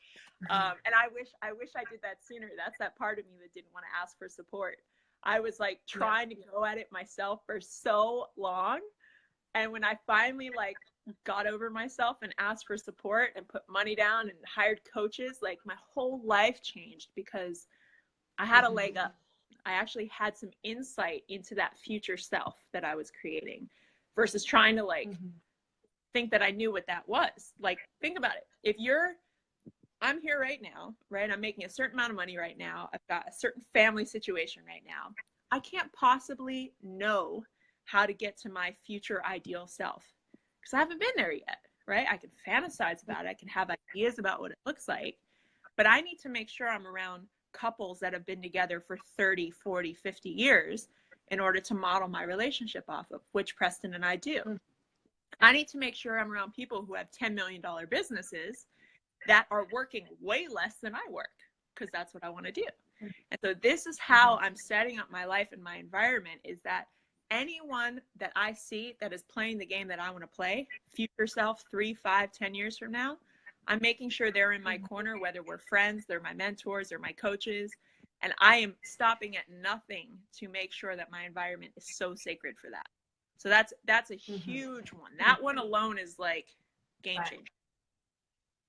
And I wish I did that sooner. That's that part of me that didn't want to ask for support. I was like trying to go at it myself for so long. And when I finally like got over myself and asked for support and put money down and hired coaches, like my whole life changed, because I had a leg up. I actually had some insight into that future self that I was creating, versus trying to like think that I knew what that was. Like, think about it. I'm here right now, right? I'm making a certain amount of money right now. I've got a certain family situation right now. I can't possibly know how to get to my future ideal self, because I haven't been there yet, right? I can fantasize about it. I can have ideas about what it looks like, but I need to make sure I'm around couples that have been together for 30, 40, 50 years in order to model my relationship off of, which Preston and I do. I need to make sure I'm around people who have $10 million businesses that are working way less than I work, because that's what I want to do. And so this is how I'm setting up my life and my environment, is that anyone that I see that is playing the game that I want to play, future self, 3, 5, 10 years from now, I'm making sure they're in my corner, whether we're friends, they're my mentors, they're my coaches, and I am stopping at nothing to make sure that my environment is so sacred for that. So that's a huge one. That one alone is like game changer.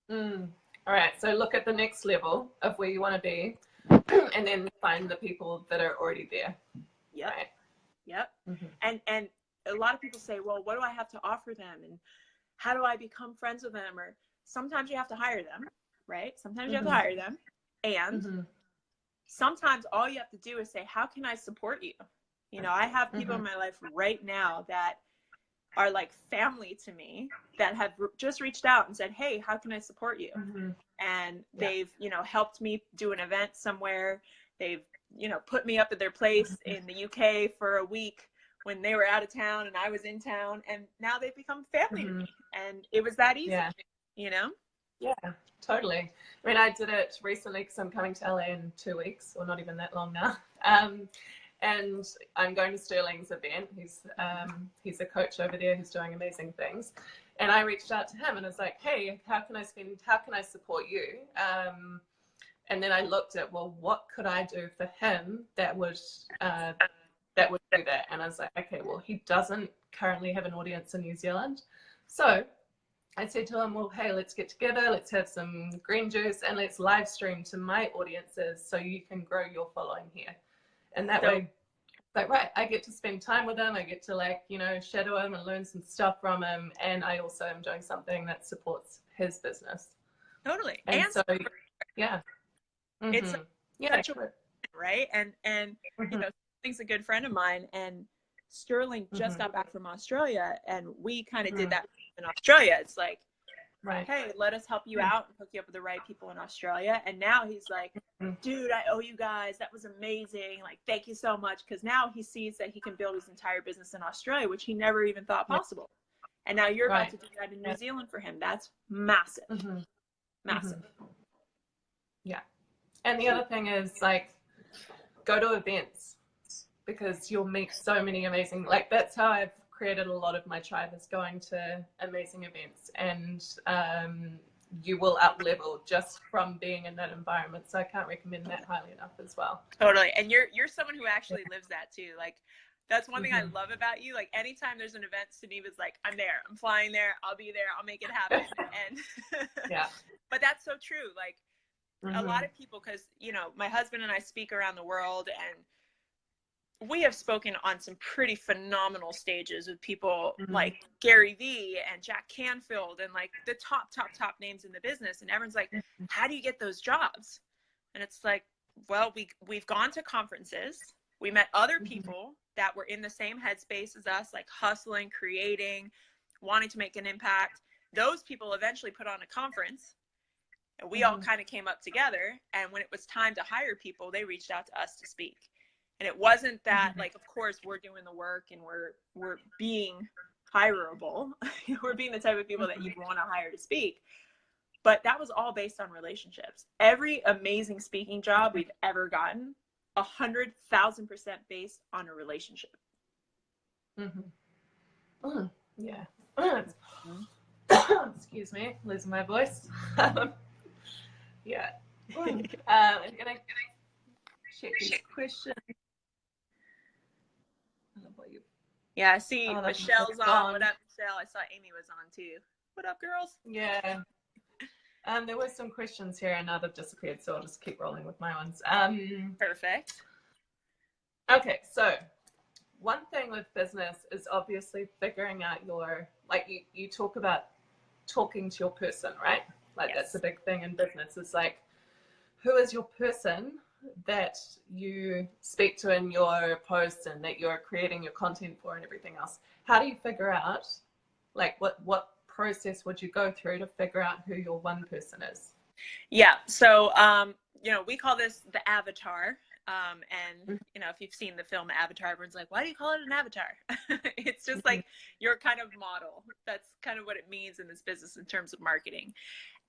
All right, so look at the next level of where you want to be, and then find the people that are already there. Yep. Right? Yep. And a lot of people say, well, what do I have to offer them, and how do I become friends with them? Or sometimes you have to hire them, right? Sometimes you have to hire them, and sometimes all you have to do is say, how can I support you? You know, I have people in my life right now that are like family to me that have just reached out and said, hey, how can I support you? And they've, you know, helped me do an event somewhere. They've, you know, put me up at their place in the UK for a week when they were out of town and I was in town, and now they've become family to me. And it was that easy, you know? Yeah, totally. I mean, I did it recently because I'm coming to LA in 2 weeks, or not even that long now. And I'm going to Sterling's event. He's a coach over there who's doing amazing things. And I reached out to him and was like, hey, how can I support you? And then I looked at, well, what could I do for him that would do that? And I was like, okay, well, he doesn't currently have an audience in New Zealand. So I said to him, well, hey, let's get together, let's have some green juice, and let's live stream to my audiences so you can grow your following here. And that way, like, right, I get to spend time with him, I get to, like, you know, shadow him and learn some stuff from him, and I also am doing something that supports his business. Totally. And so, yeah. It's such a, right? And you know, Sterling's a good friend of mine, and Sterling just got back from Australia, and we kind of did that in Australia. It's like, hey, let us help you out and hook you up with the right people in Australia. And now he's like, dude, I owe you guys. That was amazing. Like, thank you so much. Because now he sees that he can build his entire business in Australia, which he never even thought possible. And now you're about to do that in New Zealand for him. That's massive. Massive. Yeah. And the other thing is, like, go to events, because you'll meet so many amazing, like, that's how I've created a lot of my tribe, is going to amazing events, and you will up level just from being in that environment. So I can't recommend that highly enough as well. Totally. And you're someone who actually lives that too. Like, that's one thing I love about you. Like, anytime there's an event, Sunniva's like, I'm there, I'm flying there, I'll be there, I'll make it happen. And but that's so true. Like, a lot of people, because, you know, my husband and I speak around the world, and we have spoken on some pretty phenomenal stages with people like Gary Vee and Jack Canfield and, like, the top names in the business. And everyone's like, how do you get those jobs? And it's like, well, we've gone to conferences. We met other people that were in the same headspace as us, like hustling, creating, wanting to make an impact. Those people eventually put on a conference, and we all kind of came up together. And when it was time to hire people, they reached out to us to speak. And it wasn't that, like, of course we're doing the work and we're being hireable. We're being the type of people that you'd want to hire to speak. But that was all based on relationships. Every amazing speaking job we've ever gotten, 100,000% based on a relationship. Yeah. Excuse me, losing my voice. Yeah. I'm gonna check these questions. Yeah, I see Michelle's on. What up, Michelle? I saw Amy was on too. What up, girls? Yeah. There were some questions here, and now they've disappeared, so I'll just keep rolling with my ones. Perfect. Okay, so one thing with business is obviously figuring out your, like, you talk about talking to your person, right? Like, that's a big thing in business. It's like, who is your person that you speak to in your posts and that you're creating your content for and everything else? How do you figure out, like, what process would you go through to figure out who your one person is? Yeah. So, you know, we call this the avatar. And, you know, if you've seen the film Avatar, everyone's like, why do you call it an avatar? It's just like your kind of model. That's kind of what it means in this business in terms of marketing.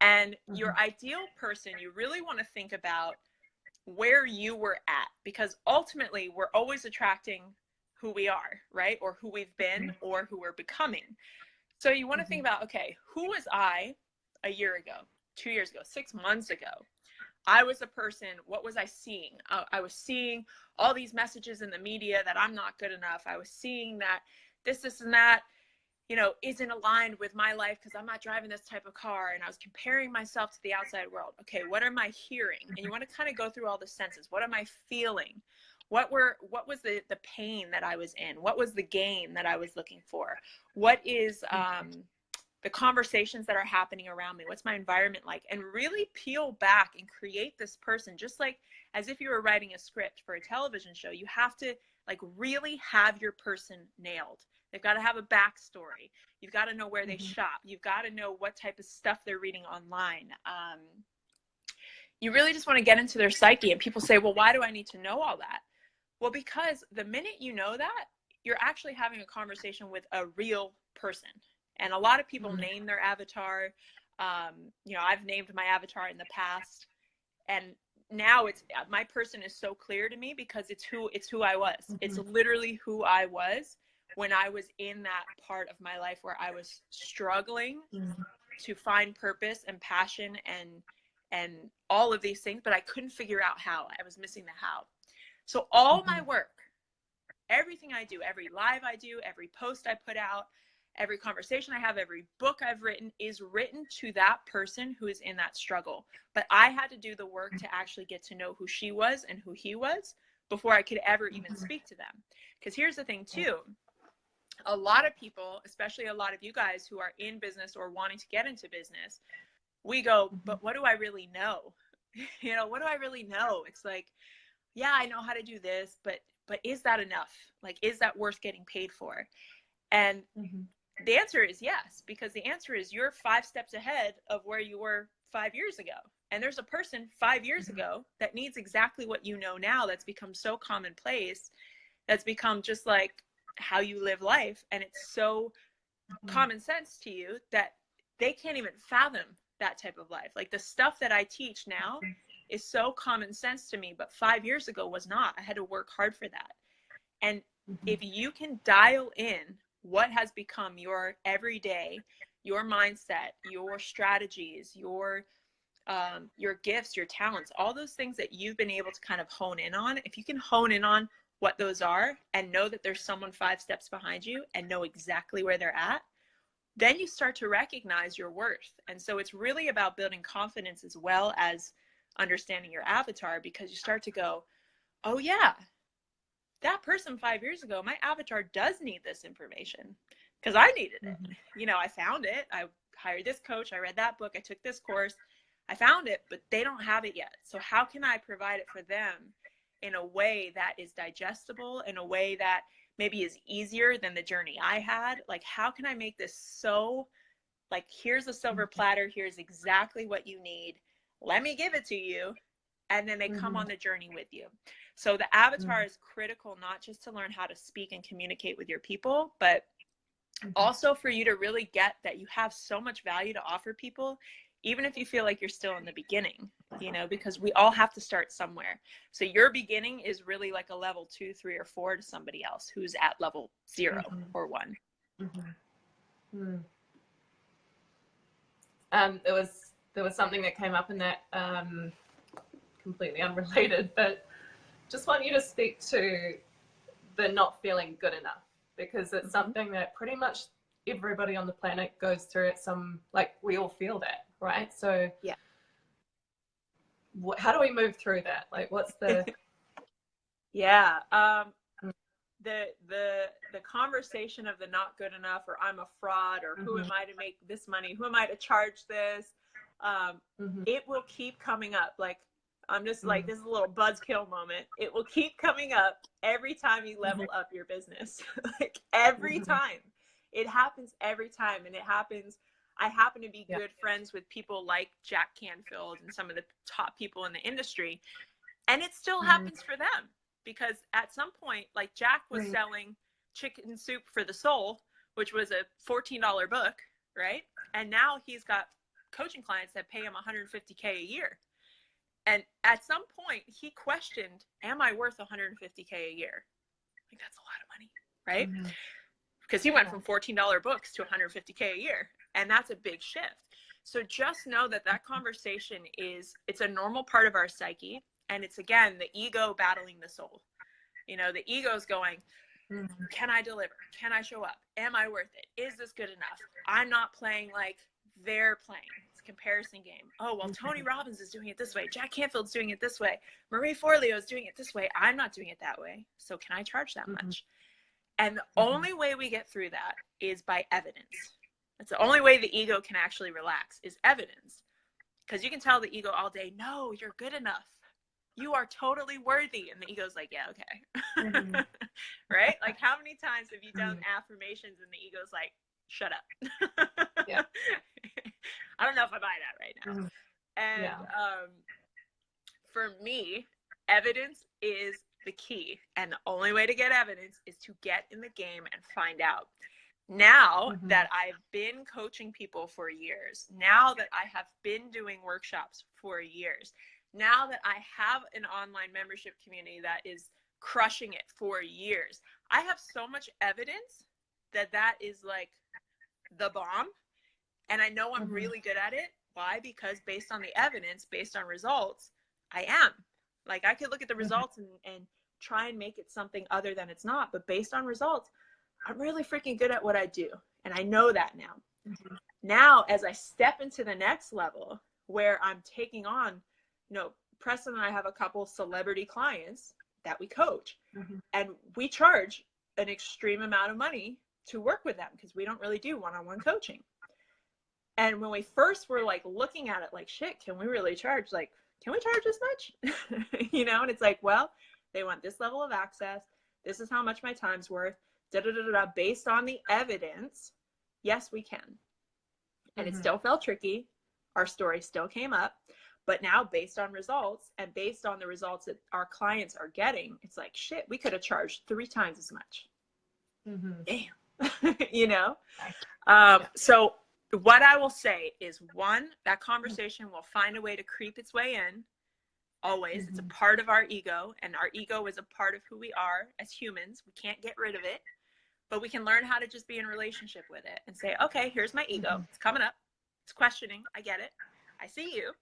And your ideal person, you really want to think about where you were at, because ultimately we're always attracting who we are, right? Or who we've been or who we're becoming. So you want to think about, okay, who was I a year ago, 2 years ago, 6 months ago? I was a person, what was I seeing? I was seeing all these messages in the media that I'm not good enough. I was seeing that this and that, you know, isn't aligned with my life because I'm not driving this type of car. And I was comparing myself to the outside world. Okay, what am I hearing? And you want to kind of go through all the senses. What am I feeling? What was the pain that I was in? What was the gain that I was looking for? What is the conversations that are happening around me? What's my environment like? And really peel back and create this person, just like as if you were writing a script for a television show. You have to, like, really have your person nailed. They've got to have a backstory. You've got to know where they shop. You've got to know what type of stuff they're reading online. You really just want to get into their psyche. And people say, well, why do I need to know all that? Well, because the minute you know that, you're actually having a conversation with a real person. And a lot of people name their avatar. You know, I've named my avatar in the past, and now it's, my person is so clear to me because it's who I was. It's literally who I was when I was in that part of my life where I was struggling to find purpose and passion and all of these things, but I couldn't figure out how. I was missing the how. So all my work, everything I do, every live I do, every post I put out, every conversation I have, every book I've written is written to that person who is in that struggle. But I had to do the work to actually get to know who she was and who he was before I could ever even speak to them. Because here's the thing too, a lot of people, especially a lot of you guys who are in business or wanting to get into business, we go, but what do I really know? You know, what do I really know? It's like, yeah, I know how to do this, but is that enough? Like, is that worth getting paid for? And the answer is yes, because the answer is you're 5 steps ahead of where you were 5 years ago. And there's a person 5 years ago that needs exactly what you know now, that's become so commonplace, that's become just like how you live life. And it's so common sense to you that they can't even fathom that type of life. Like the stuff that I teach now is so common sense to me, but 5 years ago was not. I had to work hard for that. And if you can dial in what has become your everyday, your mindset, your strategies, your gifts, your talents, all those things that you've been able to kind of hone in on, if you can hone in on what those are and know that there's someone 5 steps behind you and know exactly where they're at, then you start to recognize your worth. And so it's really about building confidence as well as understanding your avatar, because you start to go, oh yeah, that person 5 years ago, my avatar does need this information because I needed it. You know, I found it. I hired this coach. I read that book. I took this course. I found it, but they don't have it yet. So how can I provide it for them in a way that is digestible, in a way that maybe is easier than the journey I had? Like, how can I make this so, like, here's a silver platter. Here's exactly what you need. Let me give it to you. And then they come on the journey with you. So the avatar is critical, not just to learn how to speak and communicate with your people, but also for you to really get that you have so much value to offer people, even if you feel like you're still in the beginning, you know, because we all have to start somewhere. So your beginning is really like a level 2, 3, or 4 to somebody else who's at level 0 or 1. There was something that came up in that, completely unrelated, but just want you to speak to the not feeling good enough, because it's something that pretty much everybody on the planet goes through at some, like, we all feel that, right? So yeah, how do we move through that? Like, what's the the conversation of the not good enough, or I'm a fraud, or who am I to make this money, who am I to charge this, it will keep coming up. Like, I'm just like, this is a little buzzkill moment. It will keep coming up every time you level up your business. Like, every time. It happens every time. And it happens, I happen to be good friends with people like Jack Canfield and some of the top people in the industry. And it still happens for them, because at some point, like, Jack was selling Chicken Soup for the Soul, which was a $14 book, right? And now he's got coaching clients that pay him $150K a year. And at some point he questioned, am I worth $150K a year? Like, that's a lot of money, right? Because he went from $14 books to $150K a year. And that's a big shift. So just know that that conversation it's a normal part of our psyche. And it's, again, the ego battling the soul. You know, the ego's going, can I deliver? Can I show up? Am I worth it? Is this good enough? I'm not playing like they're playing. It's a comparison game. Oh, well, Tony Robbins is doing it this way. Jack Canfield's doing it this way. Marie Forleo is doing it this way. I'm not doing it that way. So can I charge that much? And the only way we get through that is by evidence. That's the only way the ego can actually relax, is evidence. Because you can tell the ego all day, no, you're good enough. You are totally worthy. And the ego's like, yeah, okay. right? Like, how many times have you done affirmations and the ego's like, shut up? Yeah. I don't know if I buy that right now. And Yeah. For me, evidence is the key. And the only way to get evidence is to get in the game and find out. Now that I've been coaching people for years, now that I have been doing workshops for years, now that I have an online membership community that is crushing it for years, I have so much evidence that that is like the bomb. And I know I'm really good at it. Why? Because based on the evidence, based on results, I am. Like, I could look at the results and try and make it something other than it's not. But based on results, I'm really freaking good at what I do. And I know that now. Now, as I step into the next level where I'm taking on, you know, Preston and I have a couple celebrity clients that we coach. And we charge an extreme amount of money to work with them because we don't really do one-on-one coaching. And when we first were like looking at it like, shit, can we really charge? Like, can we charge this much? You know, and it's like, well, they want this level of access. This is how much my time's worth. Based on the evidence, yes, we can. And it still felt tricky. Our story still came up. But now, based on results and based on the results that our clients are getting, it's like, shit, we could have charged 3 times as much. Damn. You know? So what I will say is, one, that conversation will find a way to creep its way in. Always. It's a part of our ego, and our ego is a part of who we are as humans. We can't get rid of it, but we can learn how to just be in relationship with it and say, okay, here's my ego. It's coming up. It's questioning. I get it. I see you.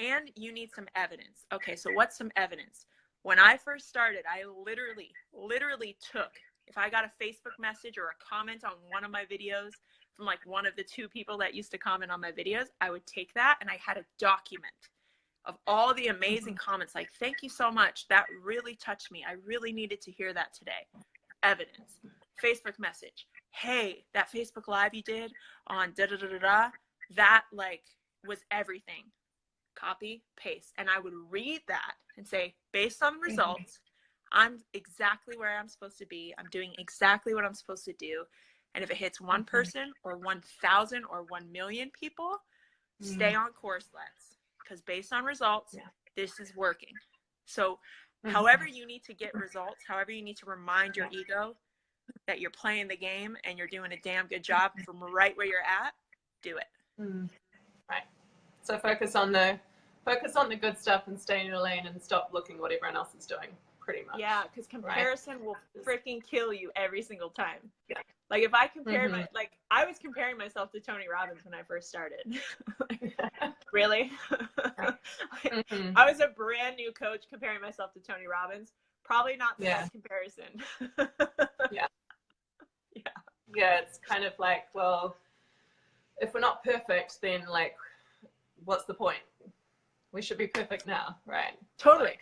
And you need some evidence. Okay, so what's some evidence? When I first started, I literally took, if I got a Facebook message or a comment on one of my videos from like one of the 2 people that used to comment on my videos, I would take that and I had a document of all the amazing comments, like, thank you so much. That really touched me. I really needed to hear that today. Evidence. Facebook message. Hey, that Facebook Live you did on that like was everything. Copy, paste. And I would read that and say, based on results, I'm exactly where I'm supposed to be. I'm doing exactly what I'm supposed to do. And if it hits 1 person or 1,000 or 1 million people, stay on course, let's. Because based on results, this is working. So however you need to get results, however you need to remind your ego that you're playing the game and you're doing a damn good job from right where you're at, do it. Right. So focus on the good stuff and stay in your lane and stop looking what everyone else is doing, pretty much. Yeah, because comparison will freaking kill you every single time. Yeah. Like, if I compared I was comparing myself to Tony Robbins when I first started. Really? I was a brand new coach comparing myself to Tony Robbins. Probably not the best comparison. Yeah, it's kind of like, well, if we're not perfect, then like, what's the point? We should be perfect now, right? Totally.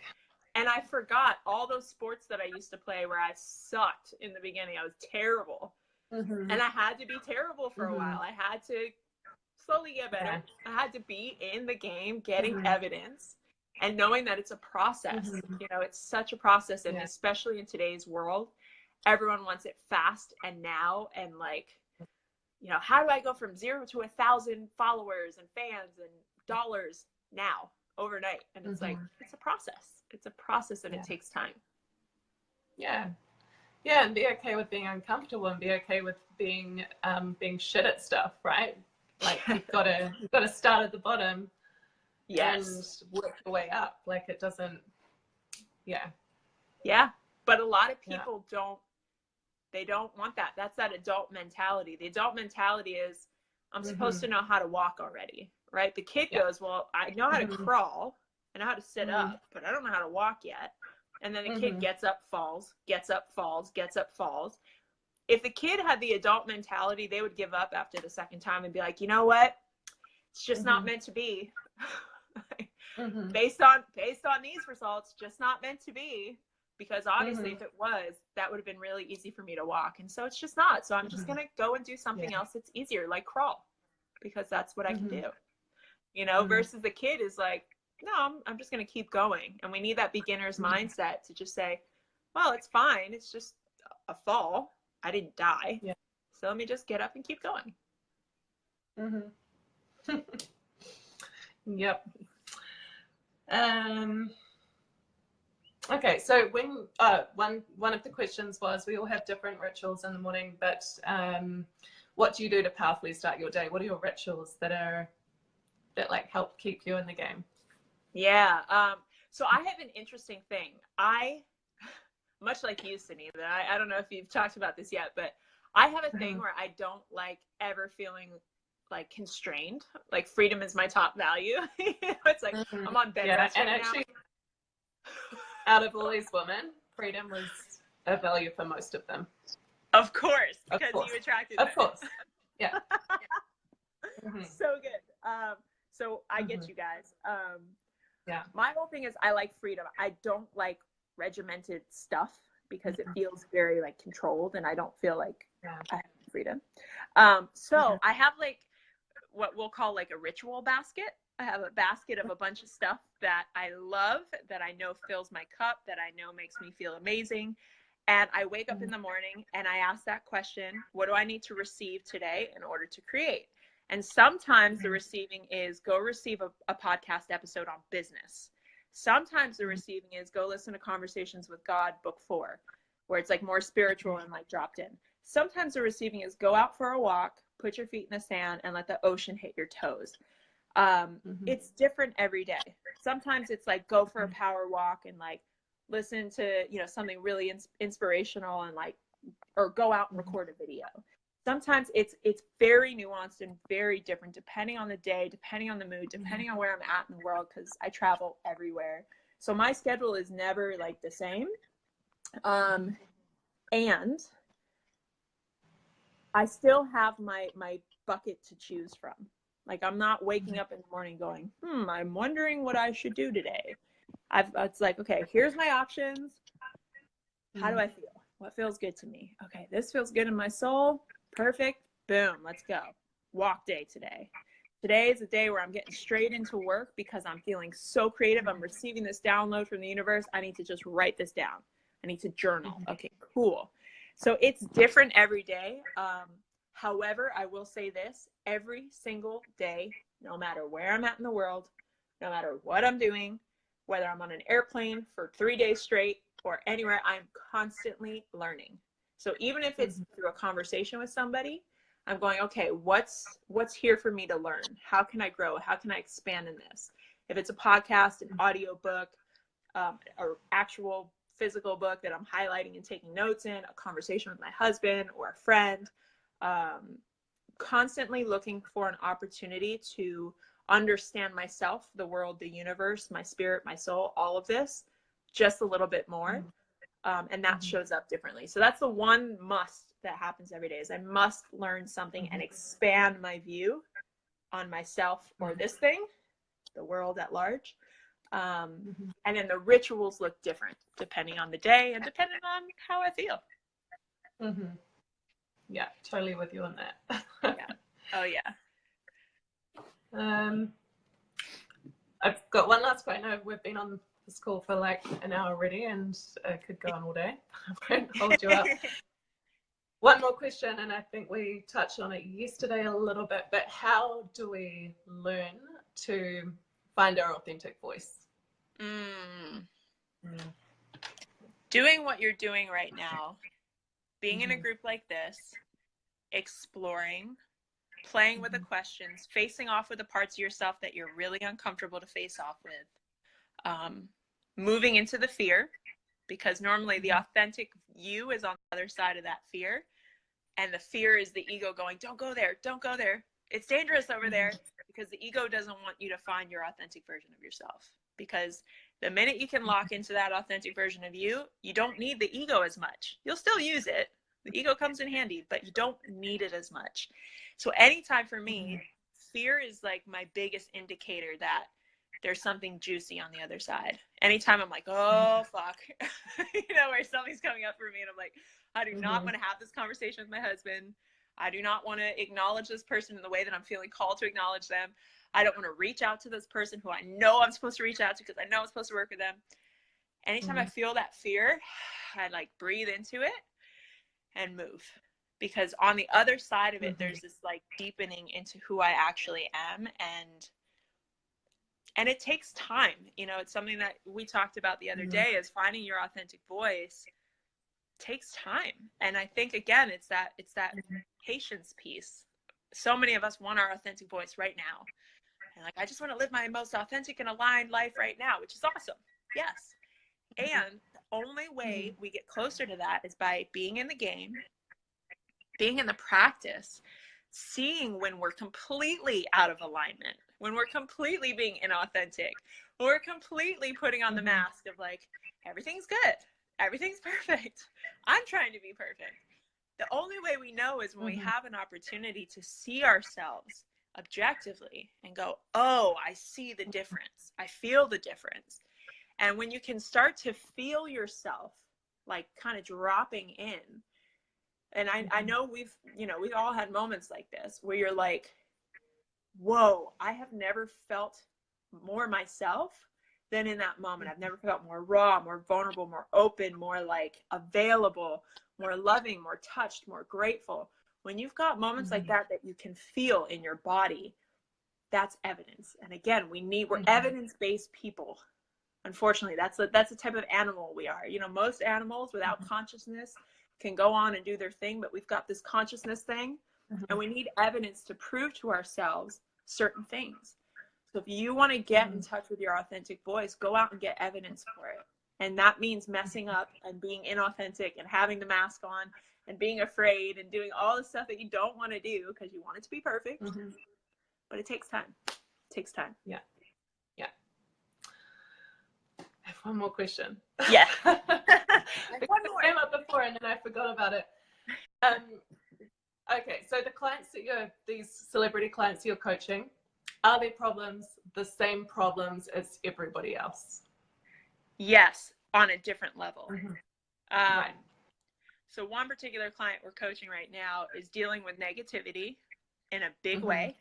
And I forgot all those sports that I used to play where I sucked in the beginning. I was terrible. And I had to be terrible for a while. I had to slowly get better. I had to be in the game, getting evidence, and knowing that it's a process. You know, it's such a process. And especially in today's world, everyone wants it fast and now. And like, you know, how do I go from 0 to 1,000 followers and fans and dollars now, overnight? And it's like, it's a process. It's a process, and it takes time. Yeah, and be okay with being uncomfortable, and be okay with being shit at stuff, right? Like, you've got to start at the bottom, and work your way up. Like, it doesn't, But a lot of people don't want that. That's that adult mentality. The adult mentality is, I'm supposed to know how to walk already, right? The kid goes, well, I know how to crawl, I know how to sit up, but I don't know how to walk yet. And then the kid gets up, falls, gets up, falls, gets up, falls. If the kid had the adult mentality, they would give up after the 2nd time and be like, you know what? It's just not meant to be. Based on these results, just not meant to be. Because obviously if it was, that would have been really easy for me to walk. And so it's just not. So I'm just going to go and do something else that's easier, like crawl, because that's what I can do. You know, versus the kid is like, no, I'm just going to keep going. And we need that beginner's mindset to just say, well, it's fine. It's just, a fall. I didn't die. Yeah. So let me just get up and keep going. Yep. Okay, so when one of the questions was, we all have different rituals in the morning, but what do you do to powerfully start your day? What are your rituals that like help keep you in the game? Yeah. So I have an interesting thing. Much like you, Sunniva, I don't know if you've talked about this yet, but I have a thing where I don't like ever feeling like constrained. Like freedom is my top value. It's like I'm on bed rest right and actually, out of all these women, freedom was a value for most of them. Of course, because you attracted them. Of course. Yeah. So good. So I get you guys. Yeah. My whole thing is I like freedom. I don't like regimented stuff because it feels very like controlled, and I don't feel like I have freedom. So I have like what we'll call like a ritual basket. I have a basket of a bunch of stuff that I love, that I know fills my cup, that I know makes me feel amazing. And I wake up in the morning and I ask that question, what do I need to receive today in order to create? And sometimes the receiving is go receive a podcast episode on business. Sometimes the receiving is go listen to Conversations with God, book 4, where it's like more spiritual and like dropped in. Sometimes the receiving is go out for a walk, put your feet in the sand, and let the ocean hit your toes. It's different every day. Sometimes it's like go for a power walk and like listen to, you know, something really inspirational and like, or go out and record a video. Sometimes it's very nuanced and very different depending on the day, depending on the mood, depending on where I'm at in the world, because I travel everywhere. So my schedule is never like the same. And I still have my bucket to choose from. Like I'm not waking up in the morning going, I'm wondering what I should do today. It's like, okay, here's my options. How do I feel? What feels good to me? Okay, this feels good in my soul. Perfect. Boom, let's go. Walk day today. Today is a day where I'm getting straight into work because I'm feeling so creative. I'm receiving this download from the universe. I need to just write this down. I need to journal. Okay, cool. So it's different every day. However, I will say this, every single day, no matter where I'm at in the world, no matter what I'm doing, whether I'm on an airplane for 3 days straight or anywhere, I'm constantly learning. So even if it's through a conversation with somebody, I'm going, okay, what's here for me to learn? How can I grow? How can I expand in this? If it's a podcast, an audio book, or actual physical book that I'm highlighting and taking notes in, a conversation with my husband or a friend, constantly looking for an opportunity to understand myself, the world, the universe, my spirit, my soul, all of this, just a little bit more. And that shows up differently. So that's the one must that happens every day is I must learn something and expand my view on myself or this thing, the world at large. And then the rituals look different depending on the day and depending on how I feel. Yeah, totally with you on that. Yeah. Oh yeah. I've got one last point. I know we've been on this call for like an hour already and I could go on all day. I won't hold you up. One more question, and I think we touched on it yesterday a little bit, but how do we learn to find our authentic voice? Doing what you're doing right now, being in a group like this, exploring, playing with the questions, facing off with the parts of yourself that you're really uncomfortable to face off with, moving into the fear, because normally the authentic you is on the other side of that fear, and the fear is the ego going, don't go there, don't go there, it's dangerous over there, because the ego doesn't want you to find your authentic version of yourself. Because the minute you can lock into that authentic version of you, you don't need the ego as much. You'll still use it. The ego comes in handy, but you don't need it as much. So anytime for me, fear is like my biggest indicator that there's something juicy on the other side. Anytime I'm like, oh, fuck, you know, where something's coming up for me and I'm like, I do not want to have this conversation with my husband. I do not want to acknowledge this person in the way that I'm feeling called to acknowledge them. I don't want to reach out to this person who I know I'm supposed to reach out to because I know I'm supposed to work with them. Anytime I feel that fear, I like breathe into it. and move. Because on the other side of it, there's this like deepening into who I actually am. And it takes time. You know, it's something that we talked about the other day, is finding your authentic voice takes time. And I think, again, it's that patience piece. So many of us want our authentic voice right now. And like, I just want to live my most authentic and aligned life right now, which is awesome. Yes. And the only way we get closer to that is by being in the game, being in the practice, seeing when we're completely out of alignment, when we're completely being inauthentic, when we're completely putting on the mask of like, everything's good, everything's perfect, I'm trying to be perfect. The only way we know is when we have an opportunity to see ourselves objectively and go, oh, I see the difference, I feel the difference. And when you can start to feel yourself like kind of dropping in, and I know we've all had moments like this where you're like, whoa, I have never felt more myself than in that moment. I've never felt more raw, more vulnerable, more open, more like available, more loving, more touched, more grateful. When you've got moments like that you can feel in your body, that's evidence. And again, we're evidence-based people. Unfortunately, that's the type of animal we are. You know, most animals without consciousness can go on and do their thing, but we've got this consciousness thing, and we need evidence to prove to ourselves certain things. So if you want to get in touch with your authentic voice, go out and get evidence for it. And that means messing up and being inauthentic and having the mask on and being afraid and doing all the stuff that you don't want to do because you want it to be perfect. But it takes time. It takes time. Yeah. Yeah. I have one more question. Yeah. One more came up before and then I forgot about it. Okay, so the clients that these celebrity clients you're coaching, are their problems the same problems as everybody else? Yes, on a different level. Right. So one particular client we're coaching right now is dealing with negativity in a big way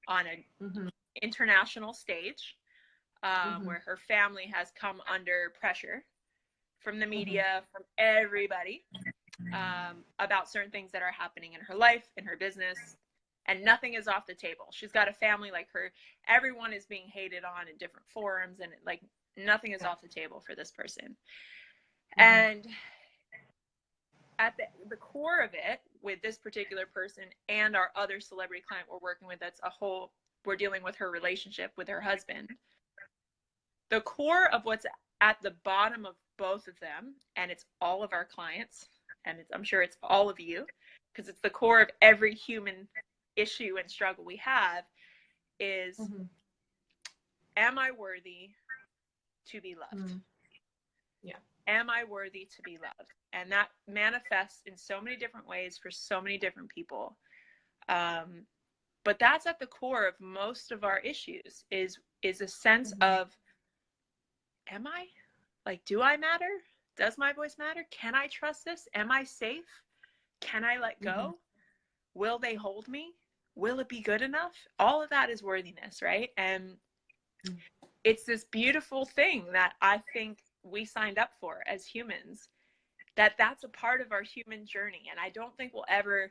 on an international stage, where her family has come under pressure from the media, from everybody, about certain things that are happening in her life, in her business, and nothing is off the table. She's got a family like her. Everyone is being hated on in different forums, and like nothing is off the table for this person. And at the core of it, with this particular person and our other celebrity client we're working with, we're dealing with her relationship with her husband. The core of what's at the bottom of both of them, and it's all of our clients, and I'm sure it's all of you, because it's the core of every human issue and struggle we have, is am I worthy to be loved? Yeah. Am I worthy to be loved? And that manifests in so many different ways for so many different people. But that's at the core of most of our issues, is a sense of, am I? Like, do I matter? Does my voice matter? Can I trust this? Am I safe? Can I let go? Will they hold me? Will it be good enough? All of that is worthiness, right? And it's this beautiful thing that I think we signed up for as humans, that's a part of our human journey. And I don't think we'll ever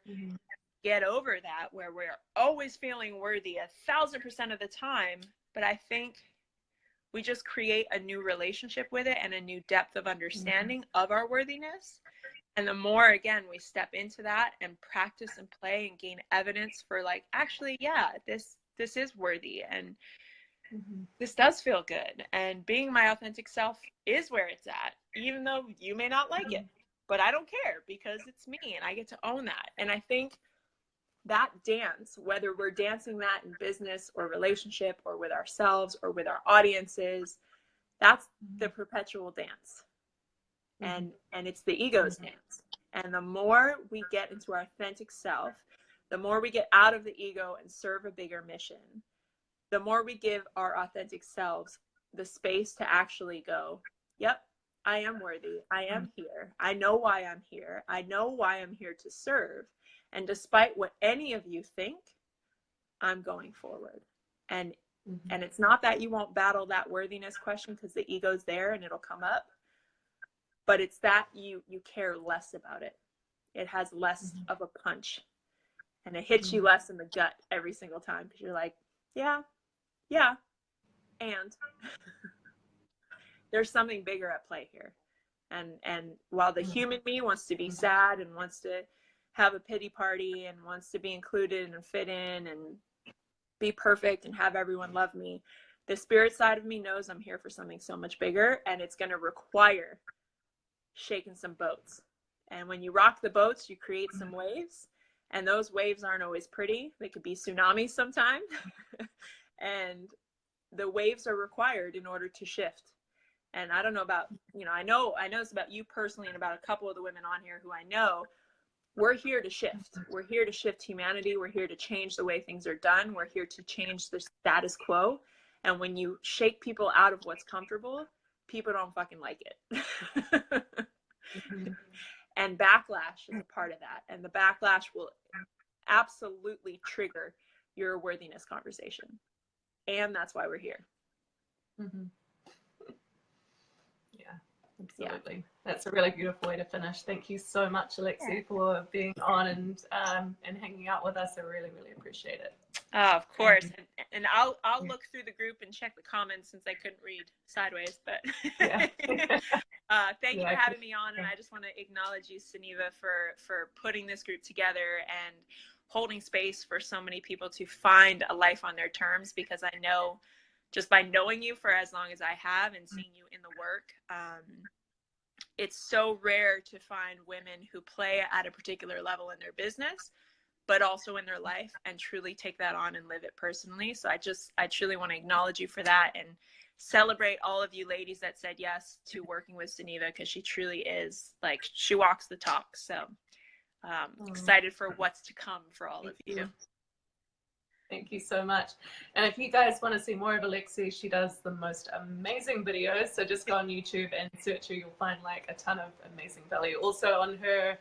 get over that, where we're always feeling worthy 1,000% of the time. But I think we just create a new relationship with it and a new depth of understanding of our worthiness. And the more, again, we step into that and practice and play and gain evidence for like, actually, yeah, this is worthy, and this does feel good, and being my authentic self is where it's at, even though you may not like it, but I don't care, because it's me and I get to own that. And I think that dance, whether we're dancing that in business or relationship or with ourselves or with our audiences, that's the perpetual dance. And it's the ego's dance. And the more we get into our authentic self, the more we get out of the ego and serve a bigger mission, the more we give our authentic selves the space to actually go, yep, I am worthy. I am here. I know why I'm here. I know why I'm here to serve. And despite what any of you think, I'm going forward. And it's not that you won't battle that worthiness question, because the ego's there and it'll come up, but it's that you care less about it. it has less of a punch, and it hits you less in the gut every single time, because you're like, yeah, and there's something bigger at play here. And while the human me wants to be sad and wants to have a pity party and wants to be included and fit in and be perfect and have everyone love me, the spirit side of me knows I'm here for something so much bigger, and it's going to require shaking some boats. And when you rock the boats, you create some waves, and those waves aren't always pretty. They could be tsunamis sometimes. And the waves are required in order to shift. And I don't know about, I know this about you personally and about a couple of the women on here who I know. We're here to shift. We're here to shift humanity. We're here to change the way things are done. We're here to change the status quo. And when you shake people out of what's comfortable, people don't fucking like it. And backlash is a part of that. And the backlash will absolutely trigger your worthiness conversation. And that's why we're here. Yeah, absolutely. That's a really beautiful way to finish. Thank you so much, Alexi, for being on and hanging out with us. I really, really appreciate it. Of course. And I'll look through the group and check the comments, since I couldn't read sideways. But thank you for having me on. And I just want to acknowledge you, Sunniva, for putting this group together and holding space for so many people to find a life on their terms, because I know, just by knowing you for as long as I have and seeing you in the work, it's so rare to find women who play at a particular level in their business, but also in their life, and truly take that on and live it personally. So I truly want to acknowledge you for that, and celebrate all of you ladies that said yes to working with Sunniva, because she truly is, like, she walks the talk. So excited for what's to come for all of you. Thank you so much. And if you guys want to see more of Alexi, she does the most amazing videos. So just go on YouTube and search her. You'll find like a ton of amazing value. Also on her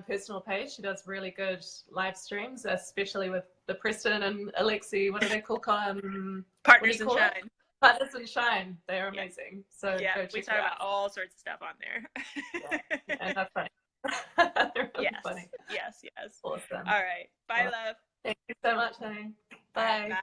personal page, she does really good live streams, especially with the Preston and Alexi. What do they call Partners in Shine. Partners in Shine. They're amazing. So yeah, we talk about all sorts of stuff on there. And they're funny. They're really funny. Yes. Awesome. All right. Bye, love. Thank you so much, honey. Bye. Bye.